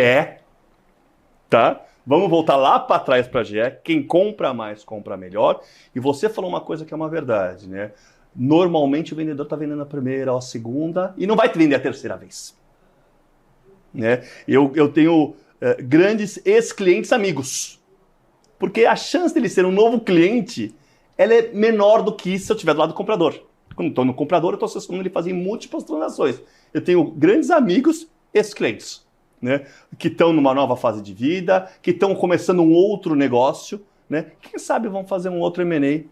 tá? Vamos voltar lá para trás para GE. Quem compra mais, compra melhor. E você falou uma coisa que é uma verdade, né? Normalmente o vendedor está vendendo a primeira ou a segunda e não vai te vender a terceira vez. Né? Eu tenho grandes ex-clientes amigos. Porque a chance dele ser um novo cliente, ela é menor do que se eu estiver do lado do comprador. Quando estou no comprador, eu estou assessorando ele fazer múltiplas transações. Eu tenho grandes amigos, ex-clientes, né, que estão numa nova fase de vida, que estão começando um outro negócio, né, quem sabe vão fazer um outro M&A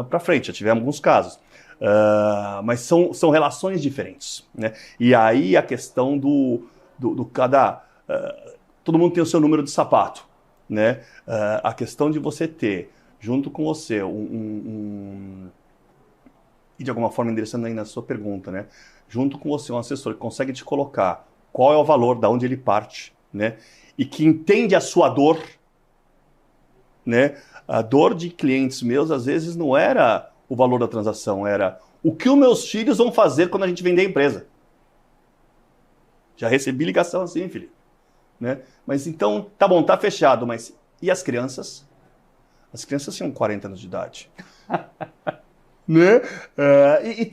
para frente. Já tivemos alguns casos. Mas são relações diferentes. Né? E aí a questão do todo mundo tem o seu número de sapato. Né? A questão de você ter, junto com você, e de alguma forma endereçando ainda a sua pergunta, né? Junto com você um assessor que consegue te colocar qual é o valor, da onde ele parte, né? E que entende a sua dor, né? A dor de clientes meus, às vezes, não era o valor da transação, era o que os meus filhos vão fazer quando a gente vender a empresa. Já recebi ligação assim, Felipe. Né? Mas então, tá bom, tá fechado, mas e as crianças? As crianças tinham 40 anos de idade. Né?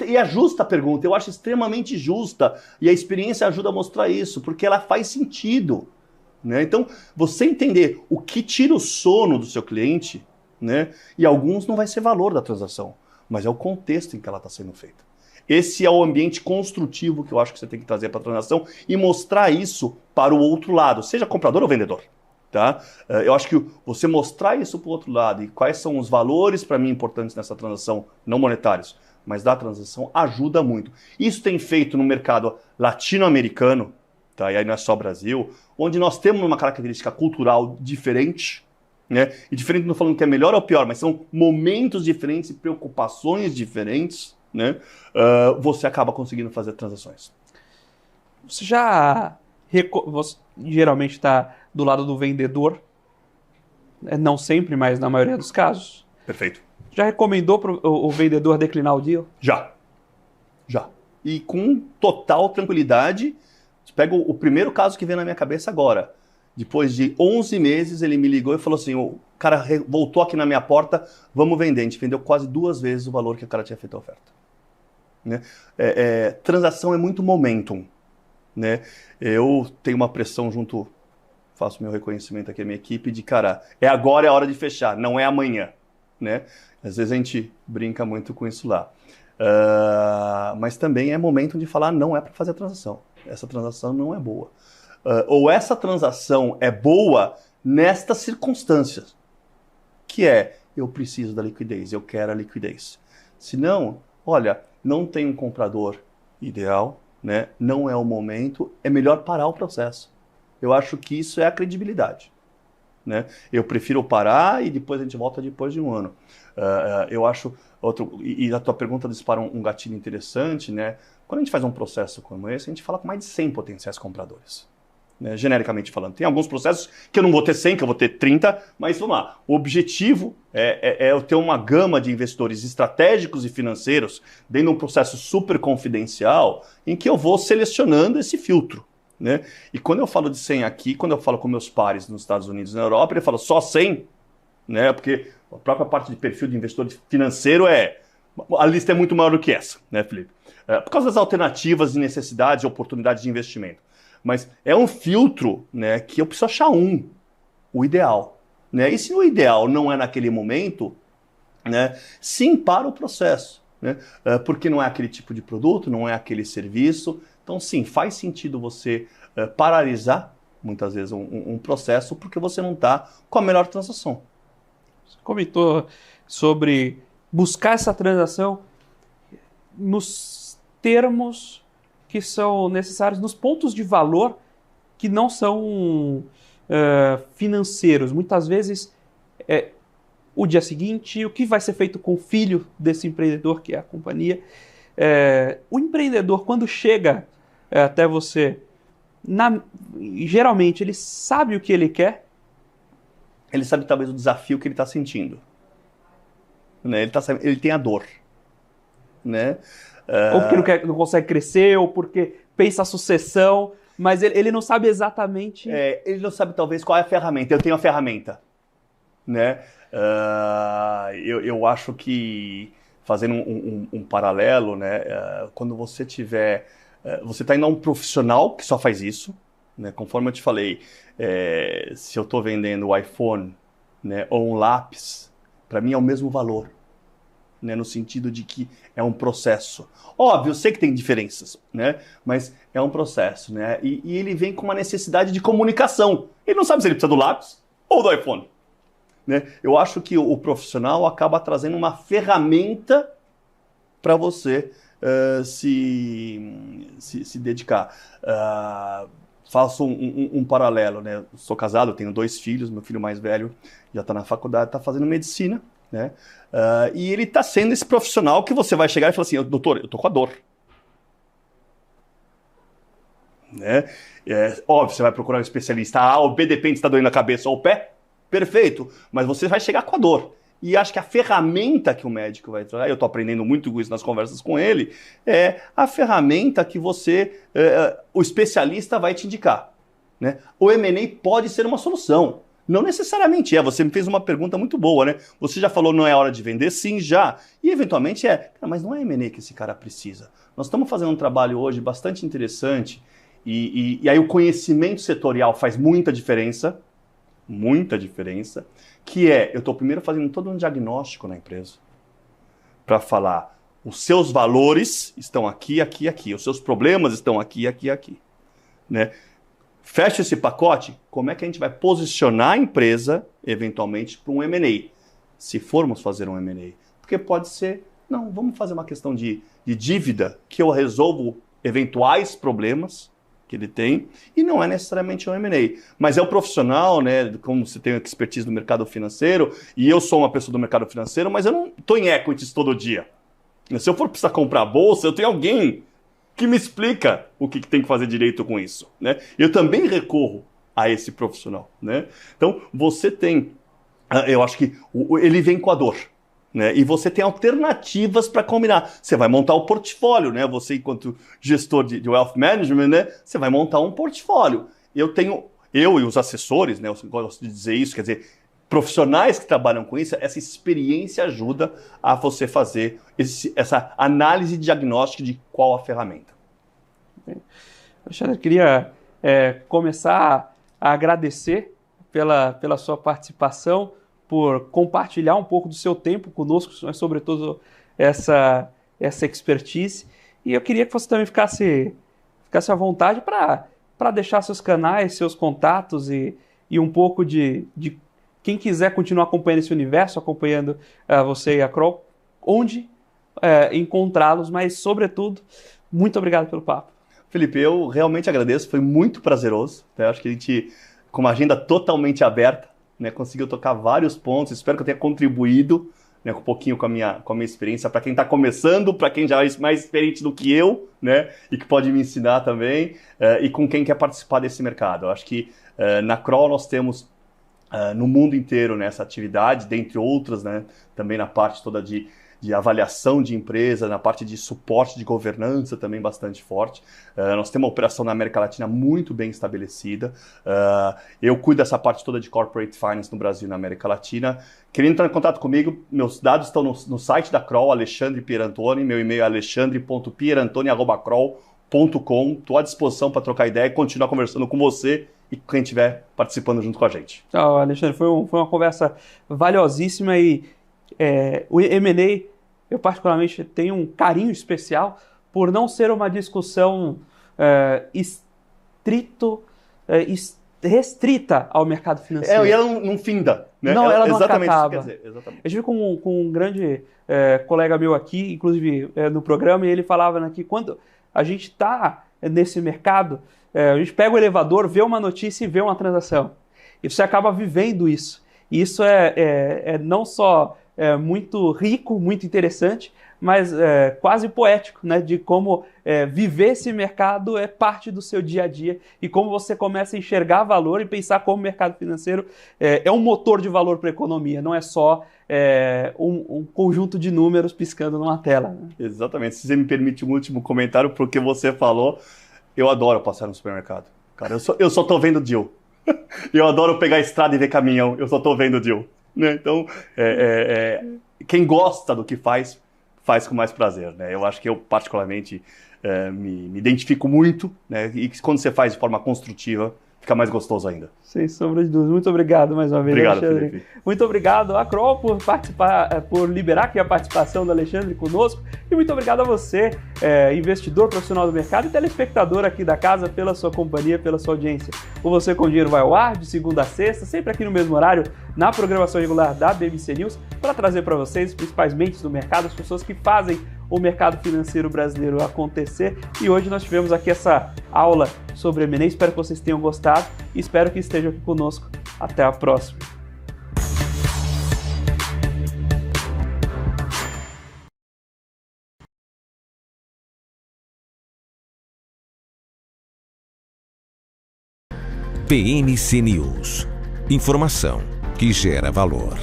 E é justa a pergunta, eu acho extremamente justa, e a experiência ajuda a mostrar isso, porque ela faz sentido. Né? Então, você entender o que tira o sono do seu cliente, né? E alguns não vai ser valor da transação, mas é o contexto em que ela está sendo feita. Esse é o ambiente construtivo que eu acho que você tem que trazer para a transação e mostrar isso para o outro lado, seja comprador ou vendedor. Tá? Eu acho que você mostrar isso para o outro lado e quais são os valores para mim importantes nessa transação, não monetários, mas da transação, ajuda muito. Isso tem feito no mercado latino-americano, tá? E aí não é só Brasil, onde nós temos uma característica cultural diferente, né? E diferente não falando que é melhor ou pior, mas são momentos diferentes e preocupações diferentes. Né? Você acaba conseguindo fazer transações. Você você geralmente está do lado do vendedor, não sempre, mas na maioria dos casos. Perfeito. Já recomendou para o vendedor declinar o deal? Já. E com total tranquilidade. Pego o primeiro caso que vem na minha cabeça agora. Depois de 11 meses, ele me ligou e falou assim, o cara voltou aqui na minha porta, vamos vender. A gente vendeu quase 2 vezes o valor que o cara tinha feito a oferta. Né? Transação é muito momentum. Né? Eu tenho uma pressão junto, faço meu reconhecimento aqui à minha equipe, de cara, agora é a hora de fechar, não é amanhã. Né? Às vezes a gente brinca muito com isso lá. Mas também é momento de falar, não é para fazer a transação. Essa transação não é boa. Ou essa transação é boa nestas circunstâncias, que eu preciso da liquidez, eu quero a liquidez. Se não, olha, não tem um comprador ideal, né? Não é o momento, é melhor parar o processo. Eu acho que isso é a credibilidade. Né? Eu prefiro parar e depois a gente volta depois de um ano. Eu acho e a tua pergunta dispara um gatilho interessante, né? Quando a gente faz um processo como esse, a gente fala com mais de 100 potenciais compradores. né, genericamente falando. Tem alguns processos que eu não vou ter 100, que eu vou ter 30, mas vamos lá. O objetivo é eu ter uma gama de investidores estratégicos e financeiros dentro de um processo super confidencial em que eu vou selecionando esse filtro. Né? E quando eu falo de 100 aqui, quando eu falo com meus pares nos Estados Unidos e na Europa, ele fala só 100, né? Porque a própria parte de perfil de investidor financeiro a lista é muito maior do que essa, né, Felipe? Por causa das alternativas de necessidades e oportunidades de investimento. Mas é um filtro, né, que eu preciso achar o ideal. Né? E se o ideal não é naquele momento, né, sim, para o processo. Né? Porque não é aquele tipo de produto, não é aquele serviço. Então, sim, faz sentido você paralisar, muitas vezes, um processo porque você não está com a melhor transação. Você comentou sobre buscar essa transação nos termos que são necessários, nos pontos de valor que não são financeiros. Muitas vezes, o dia seguinte, o que vai ser feito com o filho desse empreendedor, que é a companhia. O empreendedor, quando chega até você, geralmente ele sabe o que ele quer. Ele sabe talvez o desafio que ele está sentindo. Né? Ele tem a dor. Né? Ou porque não consegue crescer, ou porque pensa a sucessão, mas ele não sabe exatamente... ele não sabe talvez qual é a ferramenta. Eu tenho a ferramenta. Né? Eu acho que, fazendo um paralelo, né? Quando você tiver... você está indo a um profissional que só faz isso. Né? Conforme eu te falei, se eu estou vendendo o iPhone, né, ou um lápis, para mim é o mesmo valor. Né, no sentido de que é um processo. Óbvio, eu sei que tem diferenças, né, mas é um processo. Né, e ele vem com uma necessidade de comunicação. Ele não sabe se ele precisa do lápis ou do iPhone. Né? Eu acho que o profissional acaba trazendo uma ferramenta para você se dedicar. Faço um paralelo. Né? Sou casado, tenho 2 filhos, meu filho mais velho já está na faculdade, está fazendo medicina. Né? E ele está sendo esse profissional que você vai chegar e falar assim, doutor, eu tô com a dor. Né? Óbvio, você vai procurar um especialista, o pé depende se está doendo a cabeça ou o pé, perfeito, mas você vai chegar com a dor. E acho que a ferramenta que o médico vai trazer, eu estou aprendendo muito com isso nas conversas com ele, é a ferramenta que o especialista vai te indicar. Né? O M&A pode ser uma solução. Não necessariamente você me fez uma pergunta muito boa, né? Você já falou não é hora de vender? Sim, já. E eventualmente mas não é M&A que esse cara precisa. Nós estamos fazendo um trabalho hoje bastante interessante e aí o conhecimento setorial faz muita diferença, que eu estou primeiro fazendo todo um diagnóstico na empresa para falar os seus valores estão aqui, aqui, aqui, os seus problemas estão aqui, aqui, aqui. Né? Fecha esse pacote, como é que a gente vai posicionar a empresa, eventualmente, para um M&A? Se formos fazer um M&A. Porque pode ser, não, vamos fazer uma questão de dívida, que eu resolvo eventuais problemas que ele tem, e não é necessariamente um M&A. Mas é o profissional, né, como você tem expertise no mercado financeiro, e eu sou uma pessoa do mercado financeiro, mas eu não estou em equities todo dia. Se eu for precisar comprar bolsa, eu tenho alguém que me explica o que tem que fazer direito com isso. Né? Eu também recorro a esse profissional. Né? Então, você tem... Eu acho que ele vem com a dor. Né? E você tem alternativas para combinar. Você vai montar o portfólio. Né? Você, enquanto gestor de wealth management, né? Você vai montar um portfólio. Eu e os assessores, né? Eu gosto de dizer isso, quer dizer, profissionais que trabalham com isso, essa experiência ajuda a você fazer essa análise diagnóstica de qual a ferramenta. Alexandre, eu queria começar a agradecer pela sua participação, por compartilhar um pouco do seu tempo conosco, mas sobretudo essa expertise. E eu queria que você também ficasse à vontade para deixar seus canais, seus contatos e um pouco de quem quiser continuar acompanhando esse universo, acompanhando você e a Kroll, onde encontrá-los, mas, sobretudo, muito obrigado pelo papo. Felipe, eu realmente agradeço, foi muito prazeroso. Né? Acho que a gente, com uma agenda totalmente aberta, né, conseguiu tocar vários pontos, espero que eu tenha contribuído né, um pouquinho com a minha experiência, para quem está começando, para quem já é mais experiente do que eu, né, e que pode me ensinar também, e com quem quer participar desse mercado. Eu acho que na Kroll nós temos no mundo inteiro, né, essa atividade, dentre outras, né, também na parte toda de avaliação de empresa, na parte de suporte de governança também bastante forte. Nós temos uma operação na América Latina muito bem estabelecida. Eu cuido dessa parte toda de Corporate Finance no Brasil e na América Latina. Querendo entrar em contato comigo, meus dados estão no site da Kroll, Alexandre Pierantoni, meu e-mail é alexandre.pierantoni@kroll.com. Estou à disposição para trocar ideia e continuar conversando com você e com quem estiver participando junto com a gente. Tchau, Alexandre. Foi uma conversa valiosíssima e o M&A, eu particularmente tenho um carinho especial por não ser uma discussão restrita ao mercado financeiro. E ela não finda, né? Não, ela não exatamente acaba. Isso quer dizer, exatamente. Eu estive com um grande colega meu aqui, inclusive no programa, e ele falava, né, que quando a gente está nesse mercado, a gente pega o elevador, vê uma notícia e vê uma transação. E você acaba vivendo isso. E isso é não só muito rico, muito interessante, mas quase poético, né? De como viver esse mercado é parte do seu dia a dia e como você começa a enxergar valor e pensar como o mercado financeiro é um motor de valor para a economia, não é só um conjunto de números piscando numa tela. Né? Exatamente. Se você me permite um último comentário, porque você falou, eu adoro passar no supermercado. Cara, eu só tô vendo deal. Eu adoro pegar a estrada e ver caminhão, eu só tô vendo deal. Né? Então, quem gosta do que faz com mais prazer. Né? Eu acho que eu, particularmente, me identifico muito, né? E quando você faz de forma construtiva, fica mais gostoso ainda. Sem sombra de dúvida. Muito obrigado mais uma vez, obrigado, Alexandre. Felipe. Muito obrigado à Kroll por participar, por liberar aqui a participação do Alexandre conosco. E muito obrigado a você, investidor profissional do mercado e telespectador aqui da casa, pela sua companhia, pela sua audiência. O Você com Dinheiro vai ao ar de segunda a sexta, sempre aqui no mesmo horário, na programação regular da BBC News, para trazer para vocês os principais mentes do mercado, as pessoas que fazem o mercado financeiro brasileiro acontecer. E hoje nós tivemos aqui essa aula sobre M&A. Espero que vocês tenham gostado e espero que estejam aqui conosco. Até a próxima. PMC News. Informação que gera valor.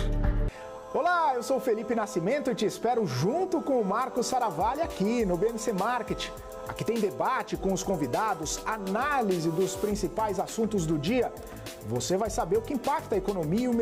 Olá, eu sou o Felipe Nascimento e te espero junto com o Marcos Saravalli aqui no BMC Market. Aqui tem debate com os convidados, análise dos principais assuntos do dia. Você vai saber o que impacta a economia e o